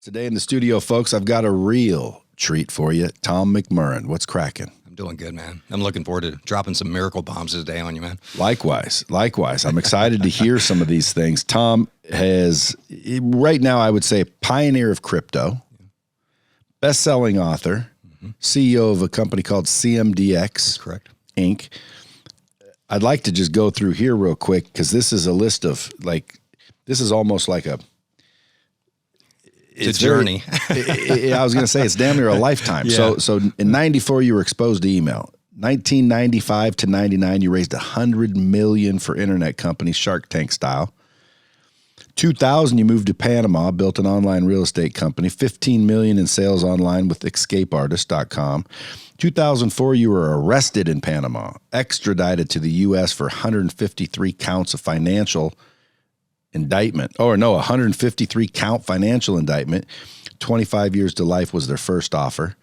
Today in the studio, folks, I've got a real treat for you. Tom McMurrain, what's cracking? I'm doing good, man. I'm looking forward to dropping some miracle bombs today on you, man. Likewise. I'm excited to hear some of these things. Tom has, right now, I would say, pioneer of crypto, best-selling author, CEO of a company called CMDX. That's correct. Inc. I'd like to just go through here real quick because this is a list of, this is almost like it's a journey. I was going to say it's damn near a lifetime. Yeah. So in 94, you were exposed to email. 1995 to 99, you raised $100 million for internet companies, Shark Tank style. 2000, you moved to Panama, built an online real estate company, $15 million in sales online with escapeartist.com. 2004, you were arrested in Panama, extradited to the U.S. for 153 counts of financial indictment. 153 count financial indictment. 25 years to life was their first offer.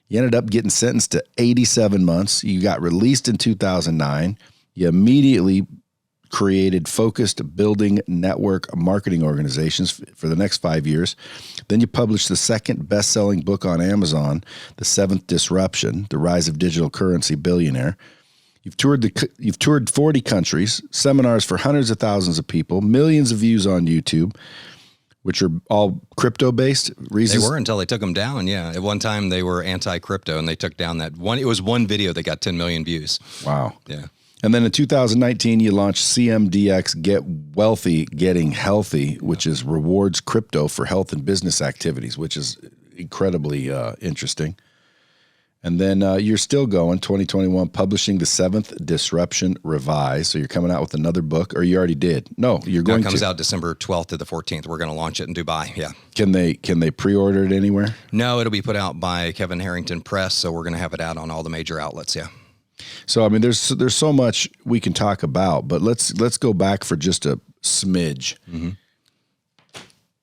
You ended up getting sentenced to 87 months. You got released in 2009. You immediately created focused building network marketing organizations for the next 5 years. Then you published the second best-selling book on Amazon, The Seventh Disruption, The Rise of Digital Currency Billionaire. You've toured 40 countries, seminars for hundreds of thousands of people, millions of views on YouTube, which are all crypto-based. They were until they took them down, yeah. At one time, they were anti-crypto, and they took down that one. It was one video that got 10 million views. Wow. Yeah. And then in 2019, you launched CMDX, Get Wealthy, Getting Healthy, which is rewards crypto for health and business activities, which is incredibly interesting. And then you're still going, 2021, publishing The Seventh Disruption Revised. So you're coming out with another book, or you already did? No, you're going to. It comes out December 12th to the 14th. We're going to launch it in Dubai, yeah. Can they pre-order it anywhere? No, it'll be put out by Kevin Harrington Press, so we're going to have it out on all the major outlets, yeah. So, I mean, there's so much we can talk about, but let's go back for just a smidge. Mm-hmm.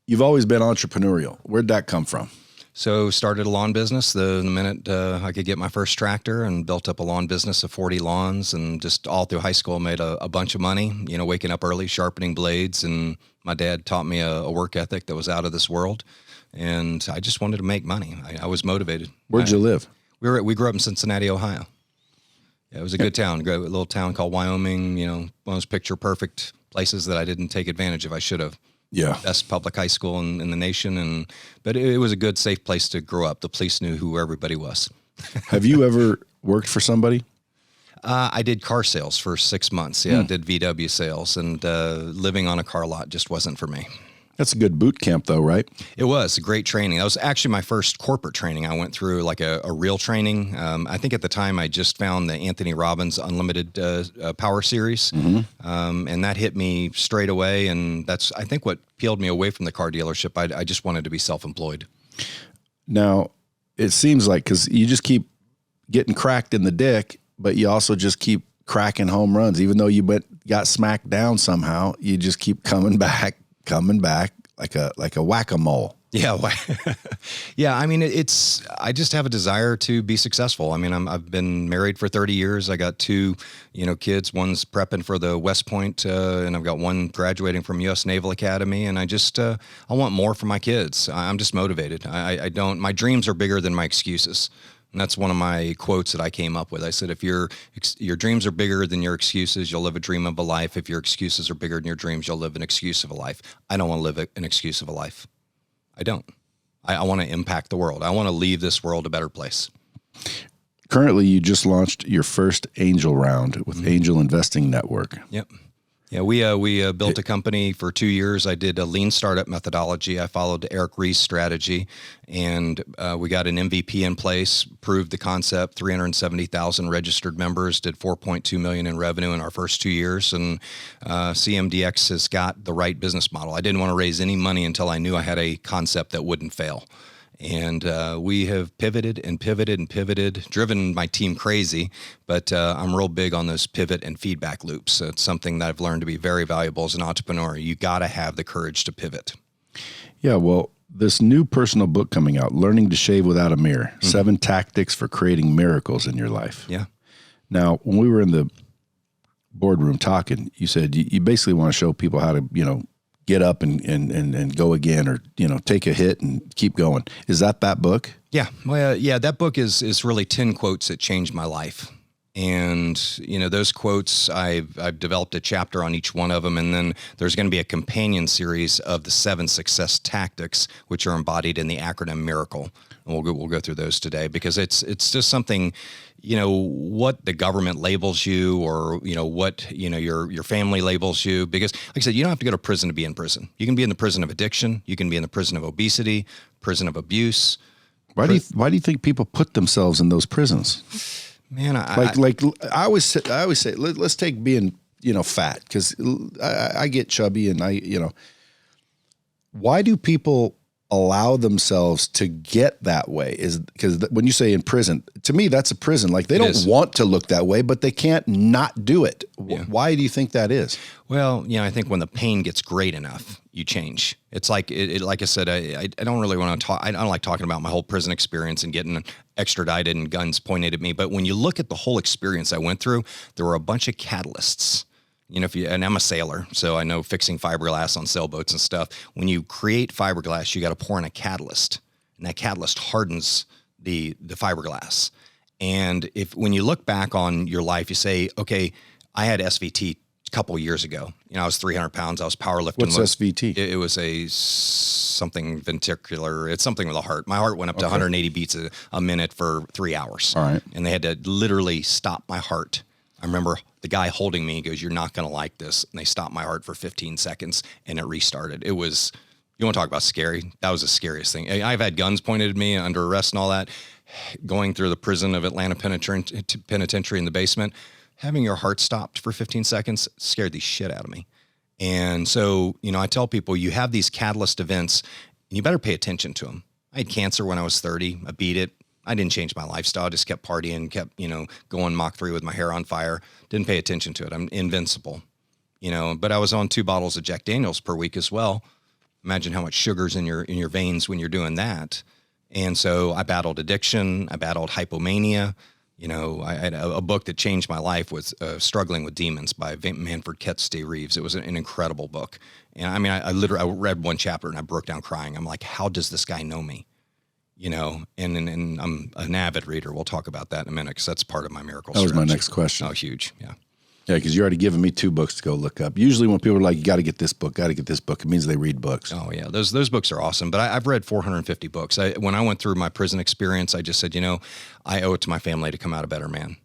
You've always been entrepreneurial. Where'd that come from? So started a lawn business the minute I could get my first tractor, and built up a lawn business of 40 lawns, and just all through high school made a bunch of money, waking up early, sharpening blades. And my dad taught me a work ethic that was out of this world. And I just wanted to make money. I was motivated. Where'd you live? We grew up in Cincinnati, Ohio. Yeah, it was a good town, a little town called Wyoming, one of those picture perfect places that I didn't take advantage of. I should have. Yeah. Best public high school in the nation. But it was a good, safe place to grow up. The police knew who everybody was. Have you ever worked for somebody? I did car sales for 6 months. Yeah, I did VW sales, and living on a car lot just wasn't for me. That's a good boot camp, though, right? It was great training. That was actually my first corporate training. I went through like a real training. I think at the time I just found the Anthony Robbins Unlimited Power Series, and that hit me straight away. And that's, I think, what peeled me away from the car dealership. I just wanted to be self-employed. Now, it seems like, because you just keep getting cracked in the dick, but you also just keep cracking home runs. Even though you got smacked down somehow, you just keep coming back like a whack-a-mole. Yeah. Yeah. I mean, I just have a desire to be successful. I mean, I've been married for 30 years. I got two, kids. One's prepping for the West Point, and I've got one graduating from U.S. Naval Academy. And I just, I want more for my kids. I'm just motivated. My dreams are bigger than my excuses. And that's one of my quotes that I came up with. I said, if your dreams are bigger than your excuses, you'll live a dream of a life. If your excuses are bigger than your dreams, you'll live an excuse of a life. I don't want to live an excuse of a life. I don't. I want to impact the world. I want to leave this world a better place. Currently, you just launched your first angel round with Angel Investing Network. Yep. Yeah, we built a company for 2 years. I did a lean startup methodology. I followed Eric Ries's strategy, and we got an MVP in place, proved the concept, 370,000 registered members, did $4.2 million in revenue in our first 2 years, and CMDX has got the right business model. I didn't want to raise any money until I knew I had a concept that wouldn't fail. And we have pivoted and pivoted and pivoted, driven my team crazy, but I'm real big on those pivot and feedback loops. It's something that I've learned to be very valuable as an entrepreneur. You got to have the courage to pivot. Yeah, well, this new personal book coming out, Learning to Shave Without a Mirror, 7 Tactics for Creating Miracles in Your Life. Yeah. Now, when we were in the boardroom talking, you said you basically want to show people how to, get up and go again, or, take a hit and keep going. Is that book? Yeah. Well, yeah, that book is really 10 quotes that changed my life. And, those quotes, I've developed a chapter on each one of them. And then there's going to be a companion series of the 7 success tactics, which are embodied in the acronym Miracle. And we'll go through those today, because it's just something, what the government labels you, or, what, your family labels you. Because like I said, you don't have to go to prison to be in prison. You can be in the prison of addiction. You can be in the prison of obesity, prison of abuse. Why do you think people put themselves in those prisons? Man, I always say, let's take being, fat, because I get chubby, and why do people allow themselves to get that way? Is because when you say in prison, to me, that's a prison. Like, they don't want to look that way, but they can't not do it. Yeah. Why do you think that is? Well, I think when the pain gets great enough, you change. It's like, like I said, I don't really want to talk. I don't like talking about my whole prison experience and getting extradited and guns pointed at me. But when you look at the whole experience I went through, there were a bunch of catalysts. And I'm a sailor, so I know fixing fiberglass on sailboats and stuff. When you create fiberglass, you got to pour in a catalyst, and that catalyst hardens the fiberglass. And when you look back on your life, you say, okay, I had SVT a couple years ago. I was 300 pounds. I was powerlifting. What's SVT? It was something ventricular. It's something with the heart. My heart went up to 180 beats a minute for 3 hours. All right. And they had to literally stop my heart. I remember the guy holding me goes, "You're not going to like this." And they stopped my heart for 15 seconds, and it restarted. It was, you want to talk about scary? That was the scariest thing. I've had guns pointed at me under arrest and all that. Going through the prison of Atlanta Penitentiary in the basement, having your heart stopped for 15 seconds scared the shit out of me. And so, I tell people, you have these catalyst events, and you better pay attention to them. I had cancer when I was 30. I beat it. I didn't change my lifestyle. I just kept partying, kept, going Mach 3 with my hair on fire. Didn't pay attention to it. I'm invincible, but I was on 2 bottles of Jack Daniels per week as well. Imagine how much sugar's in your veins when you're doing that. And so I battled addiction. I battled hypomania. I had a book that changed my life was Struggling with Demons by Manfred Ketste Reeves. It was an incredible book. And I mean, I read one chapter and I broke down crying. I'm like, how does this guy know me? And I'm an avid reader. We'll talk about that in a minute, because that's part of my miracle strategy. That was my next question. Oh, huge. Yeah. Yeah, because you already given me 2 books to go look up. Usually when people are like, you got to get this book, it means they read books. Oh, yeah. Those books are awesome. But I've read 450 books. When I went through my prison experience, I just said, I owe it to my family to come out a better man.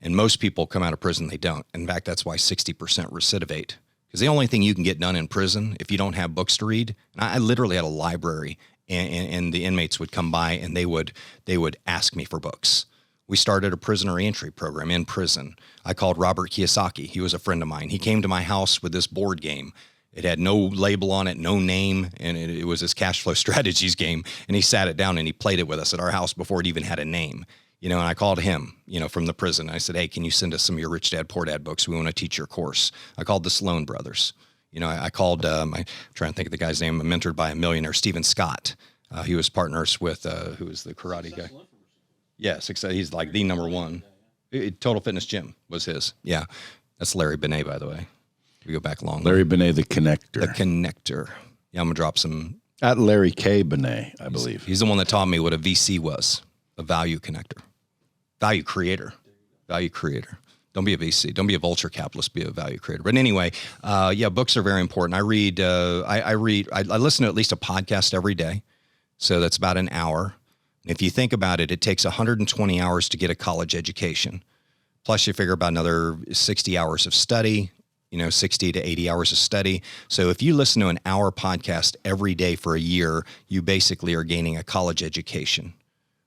And most people come out of prison, they don't. In fact, that's why 60% recidivate. Because the only thing you can get done in prison, if you don't have books to read, and I literally had a library, and the inmates would come by and they would ask me for books. We started a prisoner reentry program in prison. I called Robert Kiyosaki. He was a friend of mine. He came to my house with this board game. It had no label on it, no name, and it was his cash flow strategies game. And he sat it down and he played it with us at our house before it even had a name. And I called him, from the prison. I said, "Hey, can you send us some of your Rich Dad, Poor Dad books? We want to teach your course." I called the Sloan brothers. I called, I'm trying to think of the guy's name, mentored by a millionaire, Stephen Scott. He was partners with, who was the karate guy? Yes, he's like the number one. Total Fitness Gym was his. Yeah. That's Larry Benet, by the way. We go back long. Larry Benet, the connector. The connector. Yeah, I'm going to drop some. At Larry K. Benet, I believe. He's the one that taught me what a VC was, a value connector. Value creator. Value creator. Don't be a VC. Don't be a venture capitalist. Be a value creator. But anyway, books are very important. I listen to at least a podcast every day. So that's about an hour. If you think about it, it takes 120 hours to get a college education. Plus you figure about another 60 hours of study, 60 to 80 hours of study. So if you listen to an hour podcast every day for a year, you basically are gaining a college education.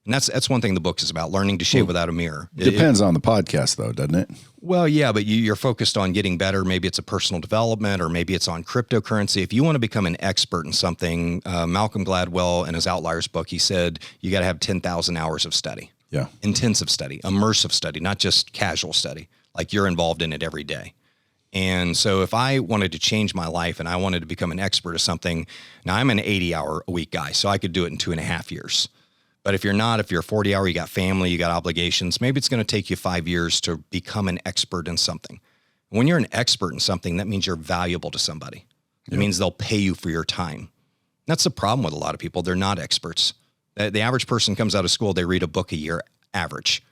And that's one thing the book is about, learning to shave without a mirror. Depends on the podcast, though, doesn't it? Well, yeah, but you're focused on getting better. Maybe it's a personal development, or maybe it's on cryptocurrency. If you want to become an expert in something, Malcolm Gladwell in his Outliers book, he said you got to have 10,000 hours of study. Yeah. Intensive study, immersive study, not just casual study. Like you're involved in it every day. And so if I wanted to change my life and I wanted to become an expert of something, now I'm an 80-hour-a-week guy, so I could do it in 2.5 years. But if you're not, if you're a 40-hour, you got family, you got obligations, maybe it's going to take you 5 years to become an expert in something. When you're an expert in something, that means you're valuable to somebody. It means they'll pay you for your time. That's the problem with a lot of people. They're not experts. The average person comes out of school, they read a book a year, average.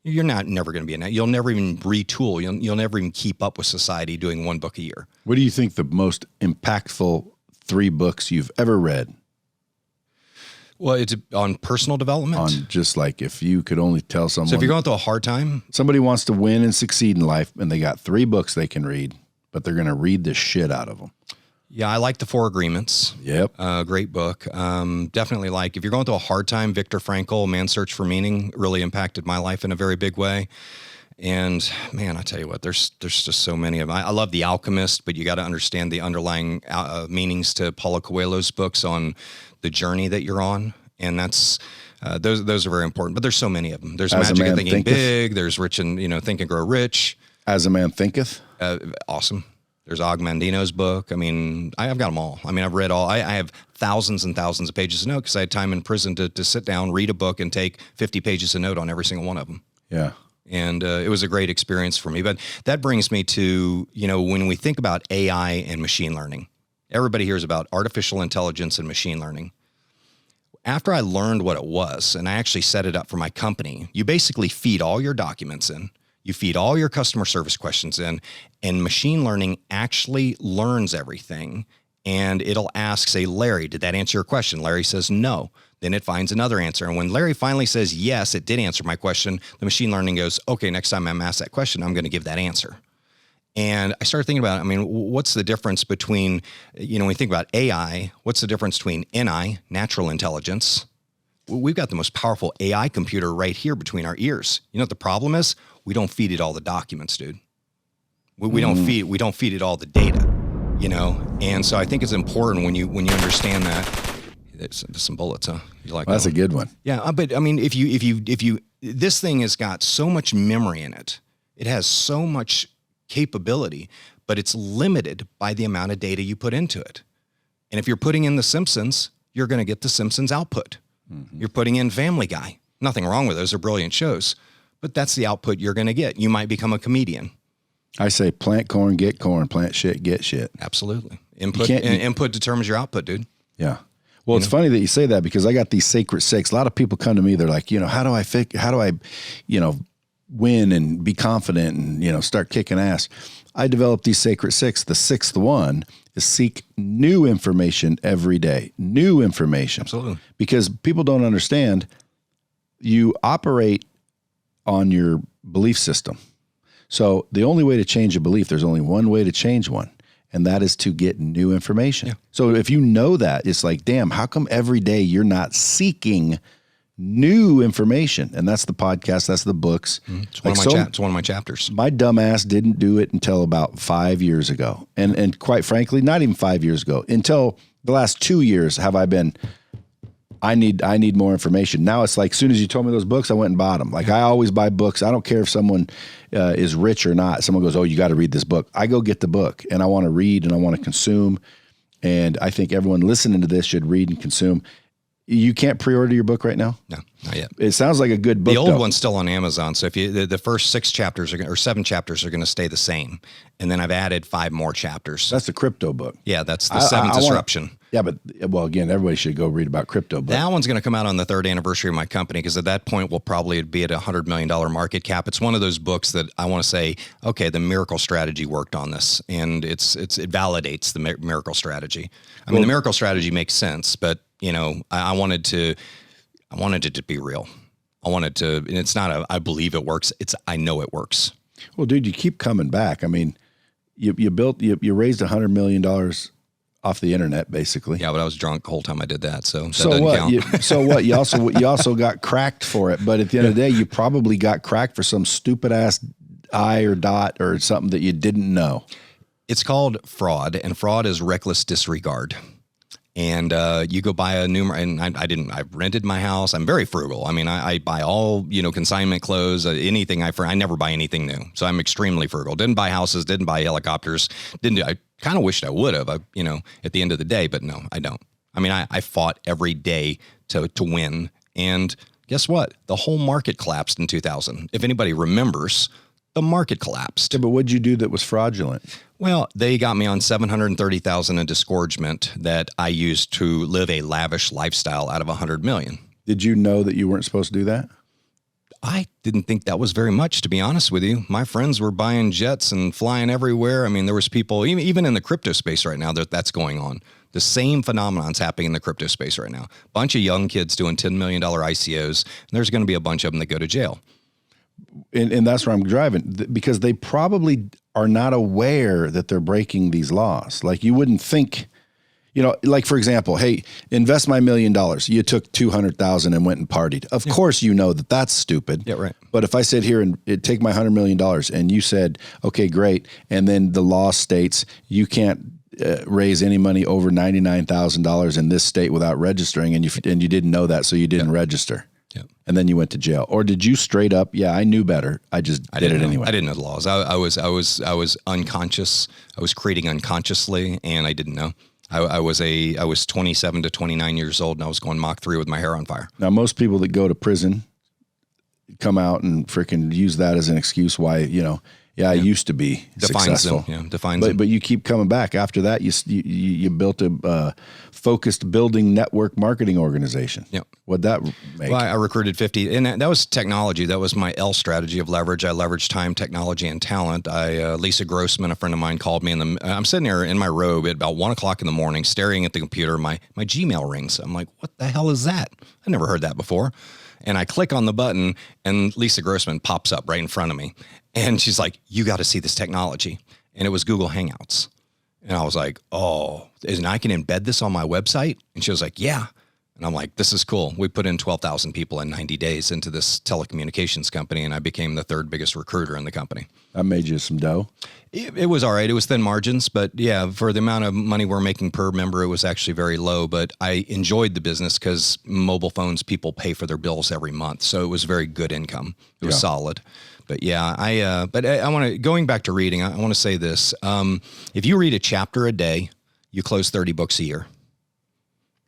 You're never going to be you'll never even retool. You'll never even keep up with society doing one book a year. What do you think the most impactful 3 books you've ever read? Well, it's on personal development. On just like if you could only tell someone. So if you're going through a hard time. Somebody wants to win and succeed in life, and they got 3 books they can read, but they're going to read the shit out of them. Yeah, I like The 4 Agreements. Yep. Great book. Definitely like, if you're going through a hard time, Viktor Frankl, Man's Search for Meaning, really impacted my life in a very big way. And man, I tell you what, there's just so many of them. I love The Alchemist, but you got to understand the underlying meanings to Paulo Coelho's books on the journey that you're on. And that's, those are very important, but there's so many of them. There's Magic of Thinking Big. There's Rich and, Think and Grow Rich. As a Man Thinketh. Awesome. There's Og Mandino's book. I mean, I've got them all. I mean, I've read all. I have thousands and thousands of pages of notes because I had time in prison to sit down, read a book, and take 50 pages of note on every single one of them. Yeah. And it was a great experience for me. But that brings me to, when we think about AI and machine learning, everybody hears about artificial intelligence and machine learning. After I learned what it was, and I actually set it up for my company, you basically feed all your documents in. You feed all your customer service questions in, and machine learning actually learns everything. And it'll ask, say, Larry, did that answer your question? Larry says no. Then it finds another answer. And when Larry finally says, yes, it did answer my question, the machine learning goes, okay, next time I'm asked that question, I'm going to give that answer. And I started thinking about, what's the difference between, when you think about AI, what's the difference between NI, natural intelligence? We've got the most powerful AI computer right here between our ears. You know what the problem is? We don't feed it all the documents, dude. We don't feed it all the data, And so I think it's important when you understand that. There's some bullets, huh? You like that's that a good one. Yeah, but if you this thing has got so much memory in it. It has so much capability, but it's limited by the amount of data you put into it. And if you're putting in The Simpsons, you're going to get The Simpsons output. Mm-hmm. You're putting in Family Guy. Nothing wrong with those. They're brilliant shows. But that's the output you're going to get. You might become a comedian. I say plant corn, get corn. Plant shit, get shit. Absolutely. Input determines your output, dude. Yeah. Well, it's funny that you say that because I got these sacred 6. A lot of people come to me. They're like, how do I win and be confident and, start kicking ass. I developed these sacred 6. The 6th one is seek new information every day. New information. Absolutely. Because people don't understand, you operate on your belief system. So the only way to change a belief, there's only one way to change one, and that is to get new information. Yeah. So if you know that, it's like, damn, how come every day you're not seeking new information? And that's the podcast, that's the books. It's one of my chapters. My dumb ass didn't do it until about 5 years ago. And quite frankly, not even 5 years ago, until the last 2 years have I been, I need more information. Now it's like, as soon as you told me those books, I went and bought them. Like I always buy books. I don't care if someone is rich or not. Someone goes, oh, you got to read this book. I go get the book and I want to read and I want to consume. And I think everyone listening to this should read and consume. You can't pre-order your book right now? No, not yet. It sounds like a good book. The old one's still on Amazon. So if the first 6 chapters or 7 chapters are going to stay the same. And then I've added 5 more chapters. That's the crypto book. Yeah, that's the 7th disruption. Yeah, but again, everybody should go read about crypto. But that one's going to come out on the 3rd anniversary of my company because at that point we'll probably be at $100 million market cap. It's one of those books that I want to say, okay, the miracle strategy worked on this, and it validates the miracle strategy. I mean, the miracle strategy makes sense, but I wanted it to be real. I wanted to, and it's not I believe it works. I know it works. Well, dude, you keep coming back. I mean, you raised $100 million off the internet, basically. Yeah, but I was drunk the whole time I did that, so that doesn't count. So what? You also got cracked for it, but at the end of the day, you probably got cracked for some stupid ass I or dot or something that you didn't know. It's called fraud, and fraud is reckless disregard. And you go buy a new, and I rented my house. I'm very frugal. I mean, I buy all, consignment clothes, anything I never buy anything new. So I'm extremely frugal. Didn't buy houses, didn't buy helicopters. I kind of wished I would have, at the end of the day, but no, I don't. I mean, I fought every day to win. And guess what? The whole market collapsed in 2000. If anybody remembers, the market collapsed. Yeah, but what'd you do that was fraudulent? Well, they got me on $730,000 in disgorgement that I used to live a lavish lifestyle out of $100 million. Did you know that you weren't supposed to do that? I didn't think that was very much, to be honest with you. My friends were buying jets and flying everywhere. I mean, there was people, even in the crypto space right now, that's going on. The same phenomenon's happening in the crypto space right now. A bunch of young kids doing $10 million ICOs, and there's going to be a bunch of them that go to jail. And that's where I'm driving, because they probably are not aware that they're breaking these laws. Like, you wouldn't think, like, for example, hey, invest my $1 million. You took 200,000 and went and partied. Of course, you know that that's stupid. Yeah, right. But if I sit here and take my $100 million and you said, okay, great. And then the law states you can't raise any money over $99,000 in this state without registering. And you didn't know that. So you didn't register. Yep. And then you went to jail. Or did you straight up, I knew better, I did it anyway? I didn't know the laws. I was unconscious. I was creating unconsciously, and I didn't know. I was 27 to 29 years old, and I was going Mach 3 with my hair on fire. Now, most people that go to prison come out and freaking use that as an excuse why, I used to be successful. Defines them. But you keep coming back. After that, you built a focused building network marketing organization. Yeah. What'd that make? Well, I recruited 50, and that was technology. That was my L strategy of leverage. I leveraged time, technology, and talent. Lisa Grossman, a friend of mine, called me, and I'm sitting there in my robe at about 1 o'clock in the morning, staring at the computer. My Gmail rings. I'm like, what the hell is that? I never heard that before. And I click on the button, and Lisa Grossman pops up right in front of me. And she's like, you got to see this technology. And it was Google Hangouts. And I was like, oh, and I can embed this on my website? And she was like, yeah. And I'm like, this is cool. We put in 12,000 people in 90 days into this telecommunications company, and I became the third biggest recruiter in the company. That made you some dough? It was all right. It was thin margins, but yeah, for the amount of money we're making per member, it was actually very low. But I enjoyed the business because mobile phones, people pay for their bills every month. So it was very good income. It was solid. But yeah, I want to, going back to reading, I want to say this. If you read a chapter a day, you close 30 books a year.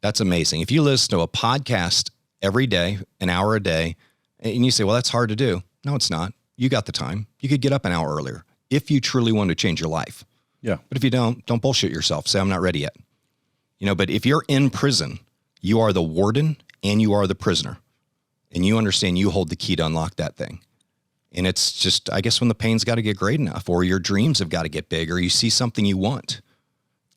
That's amazing. If you listen to a podcast every day, an hour a day, and you say, well, that's hard to do. No, it's not. You got the time. You could get up an hour earlier if you truly want to change your life. Yeah. But if you don't bullshit yourself. Say, I'm not ready yet. But if you're in prison, you are the warden and you are the prisoner. And you understand you hold the key to unlock that thing. And it's just, I guess, when the pain's got to get great enough, or your dreams have got to get big, or you see something you want.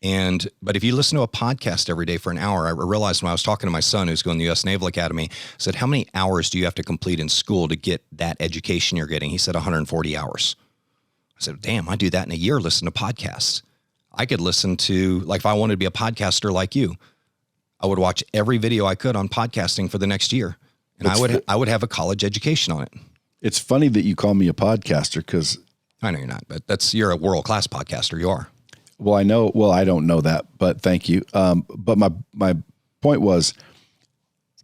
But if you listen to a podcast every day for an hour, I realized when I was talking to my son, who's going to the U.S. Naval Academy, I said, how many hours do you have to complete in school to get that education you're getting? He said 140 hours. I said, damn, I do that in a year, listen to podcasts. I could listen to, like, if I wanted to be a podcaster like you, I would watch every video I could on podcasting for the next year. And I would have a college education on it. It's funny that you call me a podcaster because I know you're not, but you're a world-class podcaster. You are. Well, I know. Well, I don't know that, but thank you. But my point was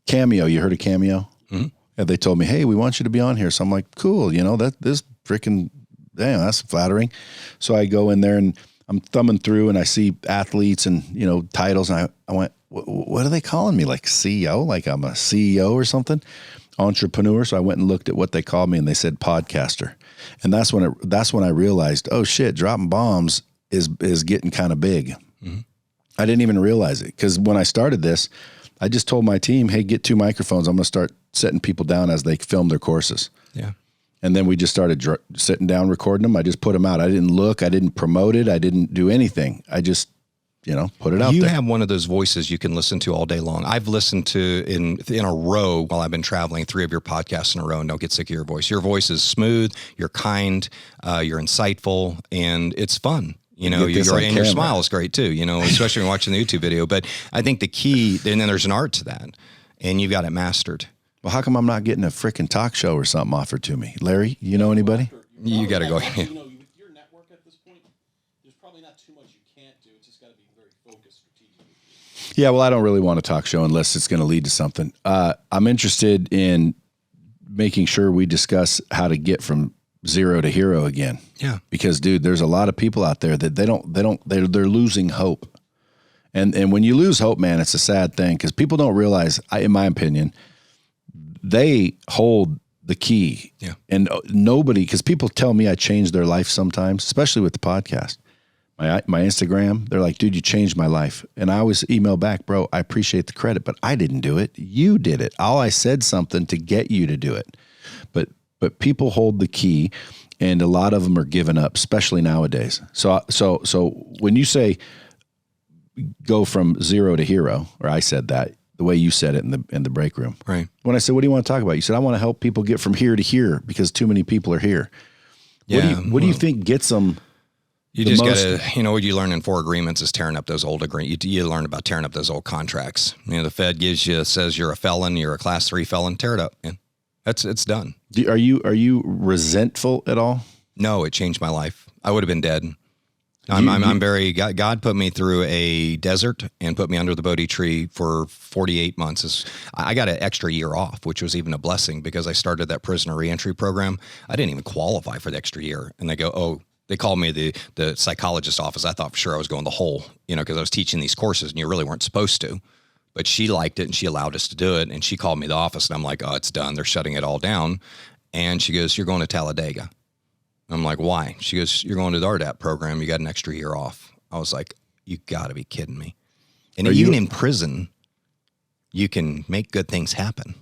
Cameo. You heard of Cameo? Mm-hmm. And they told me, hey, we want you to be on here. So I'm like, cool. That this freaking damn, that's flattering. So I go in there and I'm thumbing through and I see athletes and titles, and I went, what are they calling me? Like CEO? Like I'm a CEO or something? Entrepreneur. So I went and looked at what they called me, and they said podcaster. And that's when I realized, oh shit, dropping bombs is getting kind of big. Mm-hmm. I didn't even realize it, because when I started this, I just told my team, hey, get 2 microphones. I'm going to start setting people down as they film their courses. Yeah. And then we just started sitting down, recording them. I just put them out. I didn't look. I didn't promote it. I didn't do anything. I just, put it out there. You have one of those voices you can listen to all day long. I've listened to in a row while I've been traveling 3 of your podcasts in a row, and don't get sick of your voice. Your voice is smooth. You're kind. You're insightful, and it's fun. Your smile is great too, especially when watching the YouTube video. But I think the key, and then there's an art to that, and you've got it mastered. Well, how come I'm not getting a freaking talk show or something offered to me? Larry, you know anybody? You got to go. With your network at this point, there's probably not too much you can't do. It's just got to be very focused strategically. Yeah, well, I don't really want a talk show unless it's going to lead to something. I'm interested in making sure we discuss how to get from zero to hero again. Yeah. Because, dude, there's a lot of people out there that they're losing hope. And when you lose hope, man, it's a sad thing, because people don't realize, in my opinion, they hold the key. Yeah. And nobody, because people tell me I changed their life sometimes, especially with the podcast. My Instagram, they're like, dude, you changed my life. And I always email back, bro, I appreciate the credit, but I didn't do it. You did it. All I said something to get you to do it. But people hold the key, and a lot of them are giving up, especially nowadays. So when you say go from zero to hero, or I said that the way you said it in the break room. Right. When I said, what do you want to talk about? You said, I want to help people get from here to here because too many people are here. What do you think gets them? You just got to, what you learn in 4 agreements is tearing up those old agreements. You learn about tearing up those old contracts. The Fed says you're a felon, you're a class 3 felon, tear it up. And it's done. Are you resentful at all? No, it changed my life. I would have been dead. I'm very, God put me through a desert and put me under the Bodhi tree for 48 months. I got an extra year off, which was even a blessing because I started that prisoner reentry program. I didn't even qualify for the extra year. And they go, they called me the psychologist's office. I thought for sure I was going the hole, because I was teaching these courses and you really weren't supposed to. But she liked it and she allowed us to do it. And she called me the office and I'm like, oh, it's done. They're shutting it all down. And she goes, you're going to Talladega. I'm like, why? She goes, you're going to the RDAP program. You got an extra year off. I was like, you got to be kidding me. And even in prison, you can make good things happen.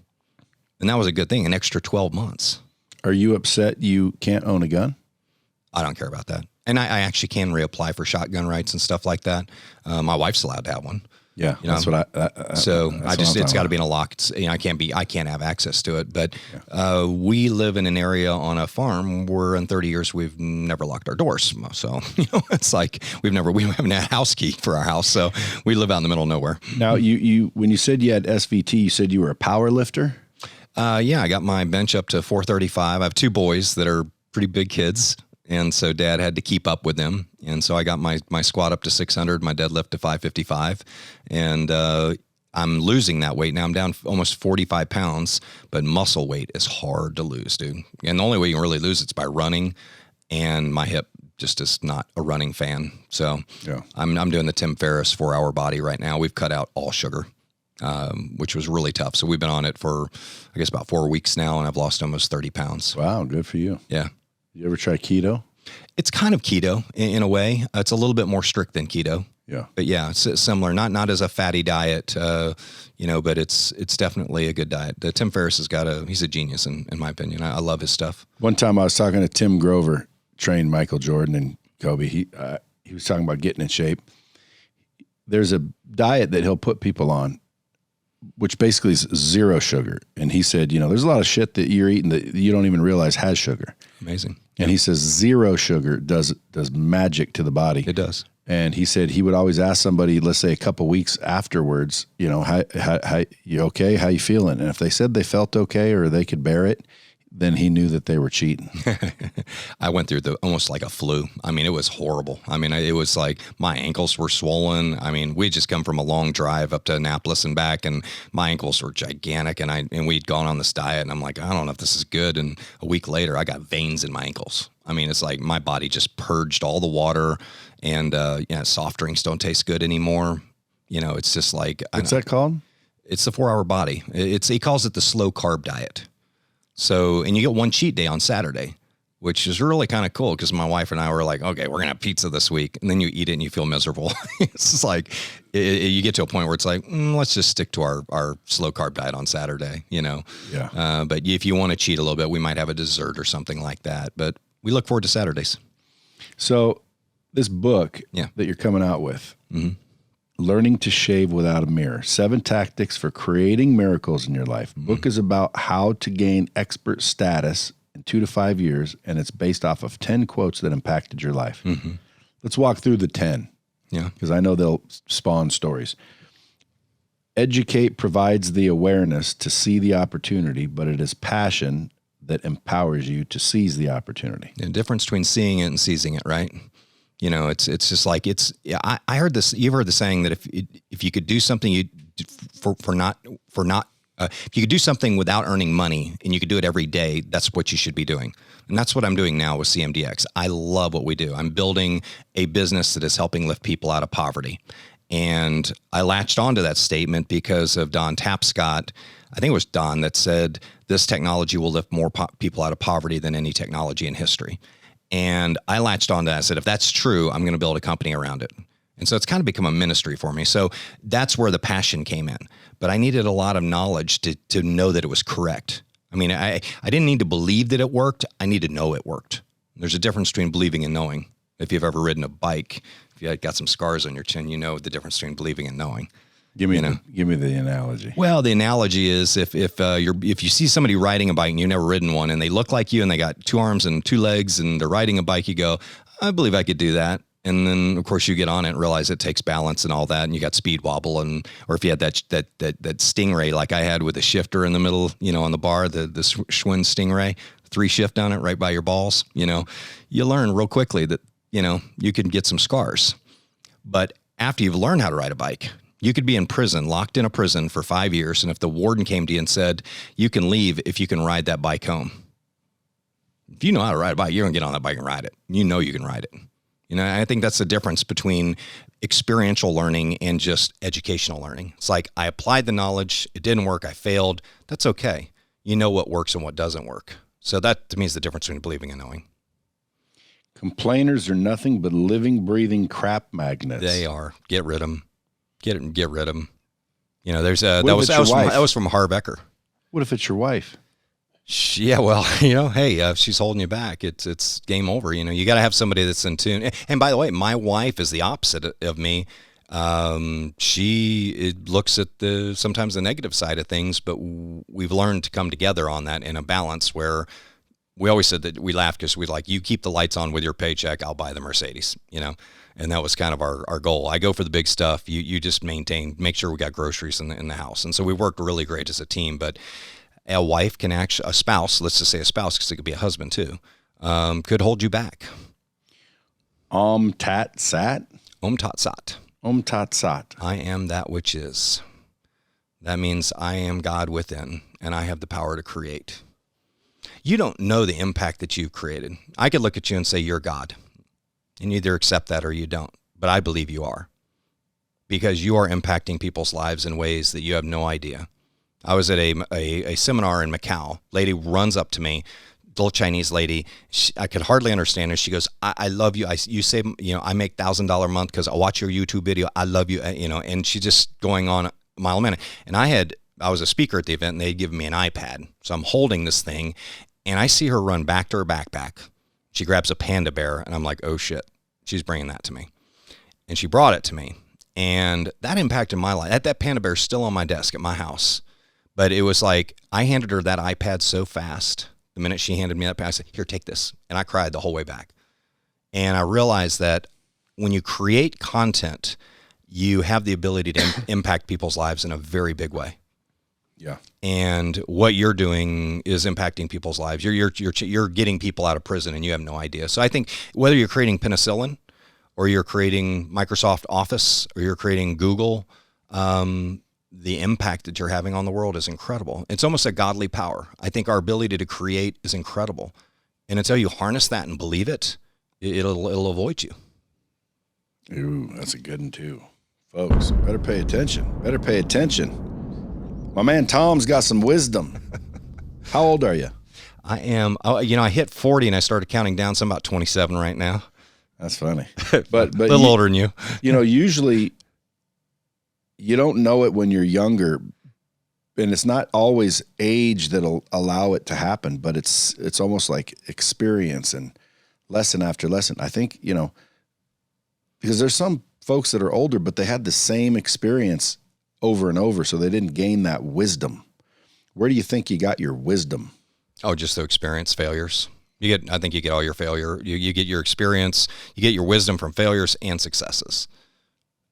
And that was a good thing, an extra 12 months. Are you upset you can't own a gun? I don't care about that. And I actually can reapply for shotgun rights and stuff like that. My wife's allowed to have one. Yeah, that's what it's got to be in a lock. I can't have access to it. But we live in an area on a farm where in 30 years we've never locked our doors. So it's like we haven't had a house key for our house. So we live out in the middle of nowhere. Now you when you said you had SVT, you said you were a power lifter. Yeah, I got my bench up to 435. I have 2 boys that are pretty big kids. And so Dad had to keep up with them. And so I got my squat up to 600, my deadlift to 555. And I'm losing that weight now. I'm down almost 45 pounds, but muscle weight is hard to lose, dude. And the only way you can really lose it's by running. And my hip just is not a running fan. So yeah. I'm doing the Tim Ferriss 4-hour body right now. We've cut out all sugar, which was really tough. So we've been on it for, I guess, about 4 weeks now, and I've lost almost 30 pounds. Wow, good for you. Yeah. You ever try keto? It's kind of keto in a way. It's a little bit more strict than keto. Yeah. But yeah, it's similar. Not as a fatty diet, but it's definitely a good diet. Tim Ferriss he's a genius in my opinion. I love his stuff. One time I was talking to Tim Grover, trained Michael Jordan and Kobe. He was talking about getting in shape. There's a diet that he'll put people on, which basically is 0 sugar. And he said, there's a lot of shit that you're eating that you don't even realize has sugar. Amazing. And he says 0 sugar does magic to the body. It does. And he said he would always ask somebody, let's say a couple weeks afterwards, how you okay? How you feeling? And if they said they felt okay or they could bear it, then he knew that they were cheating. I went through almost like a flu. I mean, it was horrible. I mean, it was like my ankles were swollen. I mean, we just come from a long drive up to Annapolis and back, and my ankles were gigantic. And we'd gone on this diet, and I'm like, I don't know if this is good. And a week later, I got veins in my ankles. I mean, it's like my body just purged all the water, and soft drinks don't taste good anymore. It's just like what's that called? It's the 4-hour body. He calls it the slow carb diet. So, and you get 1 cheat day on Saturday, which is really kind of cool because my wife and I were like, okay, we're going to have pizza this week. And then you eat it and you feel miserable. It's just like, you get to a point where it's like, let's just stick to our slow carb diet on Saturday, Yeah. But if you want to cheat a little bit, we might have a dessert or something like that. But we look forward to Saturdays. So this book that you're coming out with, Learning to Shave Without a Mirror, 7 Tactics for Creating Miracles in Your Life. Book is about how to gain expert status in 2 to 5 years, and it's based off of 10 quotes that impacted your life. Let's walk through the 10, because I know they'll spawn stories. Educate provides the awareness to see the opportunity, but it is passion that empowers you to seize the opportunity. The difference between seeing it and seizing it, right? It's just like I heard this. You've heard the saying that if you could do something if you could do something without earning money and you could do it every day, that's what you should be doing. And that's what I'm doing now with CMDX. I love what we do. I'm building a business that is helping lift people out of poverty. And I latched onto that statement because of Don Tapscott. I think it was Don that said this technology will lift more people out of poverty than any technology in history. And I latched on to that. I said, if that's true, I'm going to build a company around it. And so it's kind of become a ministry for me. So that's where the passion came in. But I needed a lot of knowledge to know that it was correct. I mean, I didn't need to believe that it worked. I need to know it worked. There's a difference between believing and knowing. If you've ever ridden a bike, if you got some scars on your chin, you know the difference between believing and knowing. Give me the analogy. Well, the analogy is if you see somebody riding a bike and you've never ridden one and they look like you and they got 2 arms and 2 legs and they're riding a bike, you go, I believe I could do that. And then, of course, you get on it and realize it takes balance and all that, and you got speed wobble, or if you had that Stingray like I had with a shifter in the middle, on the bar, the Schwinn Stingray, 3 shift on it right by your balls, you learn real quickly that, you can get some scars. But after you've learned how to ride a bike, you could be in prison, locked in a prison for 5 years, and if the warden came to you and said, you can leave if you can ride that bike home. If you know how to ride a bike, you're going to get on that bike and ride it. You know you can ride it. I think that's the difference between experiential learning and just educational learning. It's like I applied the knowledge, it didn't work, I failed. That's okay. You know what works and what doesn't work. So that to me is the difference between believing and knowing. Complainers are nothing but living, breathing crap magnets. They are. Get rid of them. Get rid of them. There's that was from Harv Eker. What if it's your wife? Yeah, well, hey, if she's holding you back, it's game over. You got to have somebody that's in tune. And by the way, my wife is the opposite of me. She looks at sometimes the negative side of things, but we've learned to come together on that in a balance where we always said that we laughed because we you keep the lights on with your paycheck, I'll buy the Mercedes, and that was kind of our goal. I go for the big stuff. You just make sure we got groceries in the house. And so we worked really great as a team, but a wife can a spouse, let's just say a spouse, because it could be a husband too, could hold you back. Tat sat? Tat sat. Tat sat. I am that which is. That means I am God within, and I have the power to create. You don't know the impact that you've created. I could look at you and say, you're God, and you either accept that or you don't. But I believe you are, because you are impacting people's lives in ways that you have no idea. I was at a seminar in Macau. Lady runs up to me, little Chinese lady. I could hardly understand her. She goes, I love you. You say, I make $1,000 a month because I watch your YouTube video. I love you, and she's just going on a mile a minute. And I was a speaker at the event, and they'd given me an iPad. So I'm holding this thing, and I see her run back to her backpack. She grabs a panda bear, and I'm like, oh, shit, she's bringing that to me. And she brought it to me, and that impacted my life. That panda bear is still on my desk at my house. But it was like I handed her that iPad so fast. The minute she handed me that iPad, I said, here, take this. And I cried the whole way back. And I realized that when you create content, you have the ability to impact people's lives in a very big way. Yeah. And what you're doing is impacting people's lives. You're getting people out of prison and you have no idea. So I think whether you're creating penicillin or you're creating Microsoft Office or you're creating Google, the impact that you're having on the world is incredible. It's almost a godly power. I think our ability to create is incredible. And until you harness that and believe it, it'll avoid you. Ooh, that's a good one too. Folks, better pay attention. Better pay attention. My man Tom's got some wisdom. How old are you? I am, I hit 40 and I started counting down, so I'm about 27 right now. That's funny. But a little older than you. Usually you don't know it when you're younger, and it's not always age that'll allow it to happen, but it's almost like experience and lesson after lesson. I think, because there's some folks that are older, but they had the same experience over and over, so they didn't gain that wisdom. Where do you think you got your wisdom? Oh, just the experience, failures. I think you get all your failure. You get your experience, you get your wisdom from failures and successes.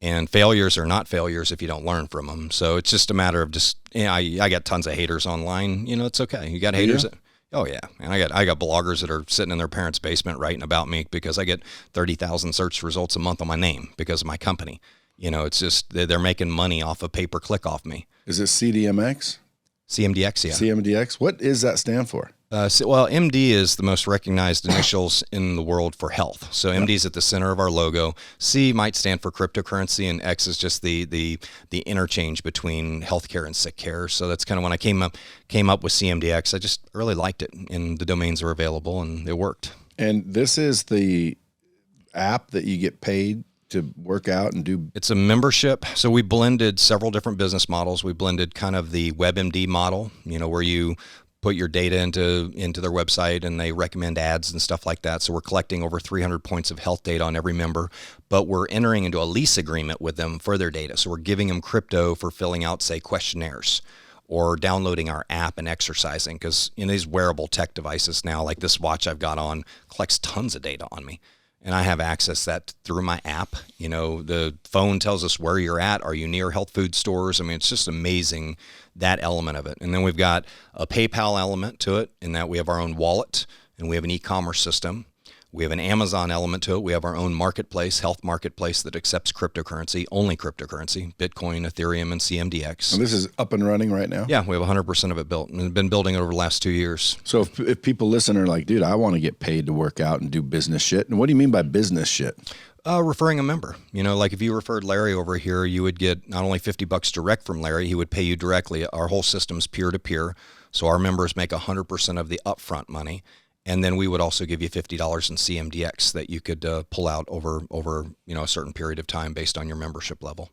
And failures are not failures if you don't learn from them. So it's just a matter of I got tons of haters online. It's okay. You got haters. Oh yeah. And I got bloggers that are sitting in their parents' basement writing about me because I get 30,000 search results a month on my name because of my company. It's just they're making money off of pay-per-click off me. Is it CDMX? CMDX, yeah. CMDX. What does that stand for? Well, MD is the most recognized initials in the world for health. So MD is at the center of our logo. C might stand for cryptocurrency, and X is just the interchange between healthcare and sick care. So that's kind of when I came up with CMDX. I just really liked it, and the domains were available, and it worked. And this is the app that you get paid to work out and do. It's a membership. So we blended several different business models. We blended kind of the WebMD model, where you put your data into their website and they recommend ads and stuff like that. So we're collecting over 300 points of health data on every member, but we're entering into a lease agreement with them for their data. So we're giving them crypto for filling out, say, questionnaires or downloading our app and exercising, because these wearable tech devices now, like this watch I've got on, collects tons of data on me. And I have access that through my app. The phone tells us where you're at. Are you near health food stores? I mean, it's just amazing, that element of it. And then we've got a PayPal element to it, in that we have our own wallet and we have an e-commerce system. We have an Amazon element to it. We have our own marketplace, health marketplace, that accepts cryptocurrency, only cryptocurrency, Bitcoin, Ethereum, and CMDX. And this is up and running right now? Yeah, we have 100% of it built, and we've been building it over the last 2 years. So if people listen are like, dude, I want to get paid to work out and do business shit. And what do you mean by business shit? Referring a member. Like if you referred Larry over here, you would get not only $50 direct from Larry, he would pay you directly. Our whole system's peer-to-peer, so our members make 100% of the upfront money. And then we would also give you $50 in CMDX that you could pull out over a certain period of time based on your membership level.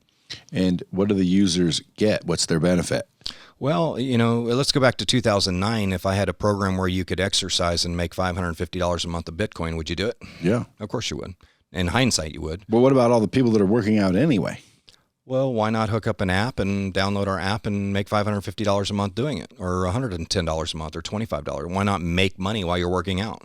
And what do the users get? What's their benefit? Well, let's go back to 2009. If I had a program where you could exercise and make $550 a month of Bitcoin, would you do it? Yeah. Of course you would. In hindsight, you would. But what about all the people that are working out anyway? Well, why not hook up an app and download our app and make $550 a month doing it, or $110 a month, or $25? Why not make money while you're working out?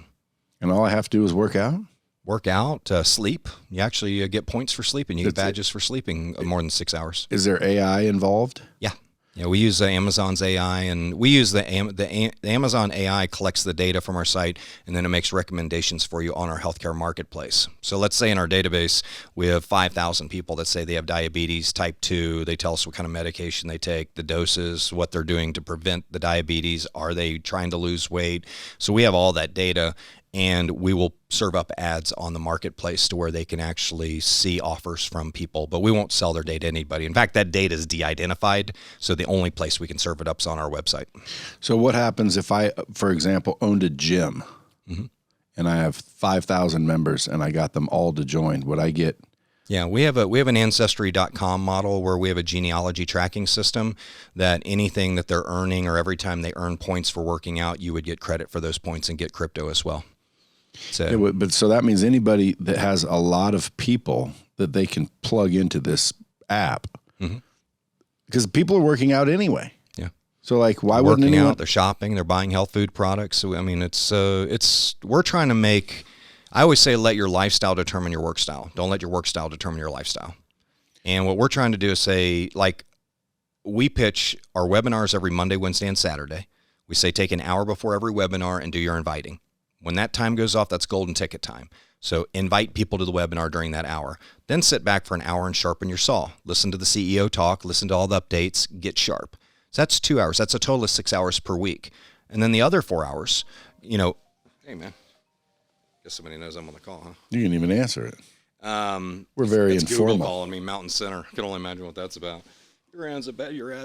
And all I have to do is work out? Work out, sleep. You actually get points for sleeping. You get badges for sleeping more than 6 hours. Is there AI involved? Yeah. Yeah, we use Amazon's AI, and we use the Amazon AI collects the data from our site, and then it makes recommendations for you on our healthcare marketplace. So let's say in our database, we have 5,000 people that say they have diabetes type 2. They tell us what kind of medication they take, the doses, what they're doing to prevent the diabetes. Are they trying to lose weight? So we have all that data, and we will serve up ads on the marketplace to where they can actually see offers from people, but we won't sell their data to anybody. In fact, that data is de-identified, so the only place we can serve it up is on our website. So what happens if I, for example, owned a gym and I have 5,000 members and I got them all to join? Would I get... Yeah, we have an Ancestry.com model where we have a genealogy tracking system that anything that they're earning, or every time they earn points for working out, you would get credit for those points and get crypto as well. So, but so that means anybody that has a lot of people that they can plug into this app, because people are working out anyway. Yeah. So like, why wouldn't anyone? Out, they're shopping, they're buying health food products. So I mean, we're trying to make. I always say, let your lifestyle determine your work style. Don't let your work style determine your lifestyle. And what we're trying to do is say, like, we pitch our webinars every Monday, Wednesday, and Saturday. We say take an hour before every webinar and do your inviting. When that time goes off, that's golden ticket time. So invite people to the webinar during that hour. Then sit back for an hour and sharpen your saw. Listen to the CEO talk, listen to all the updates, get sharp. So that's 2 hours. That's a total of 6 hours per week. And then the other 4 hours, hey, man, guess somebody knows I'm on the call, huh? You can even answer it. We're very informal. Google calling me Mountain Center. I can only imagine what that's about. Your ads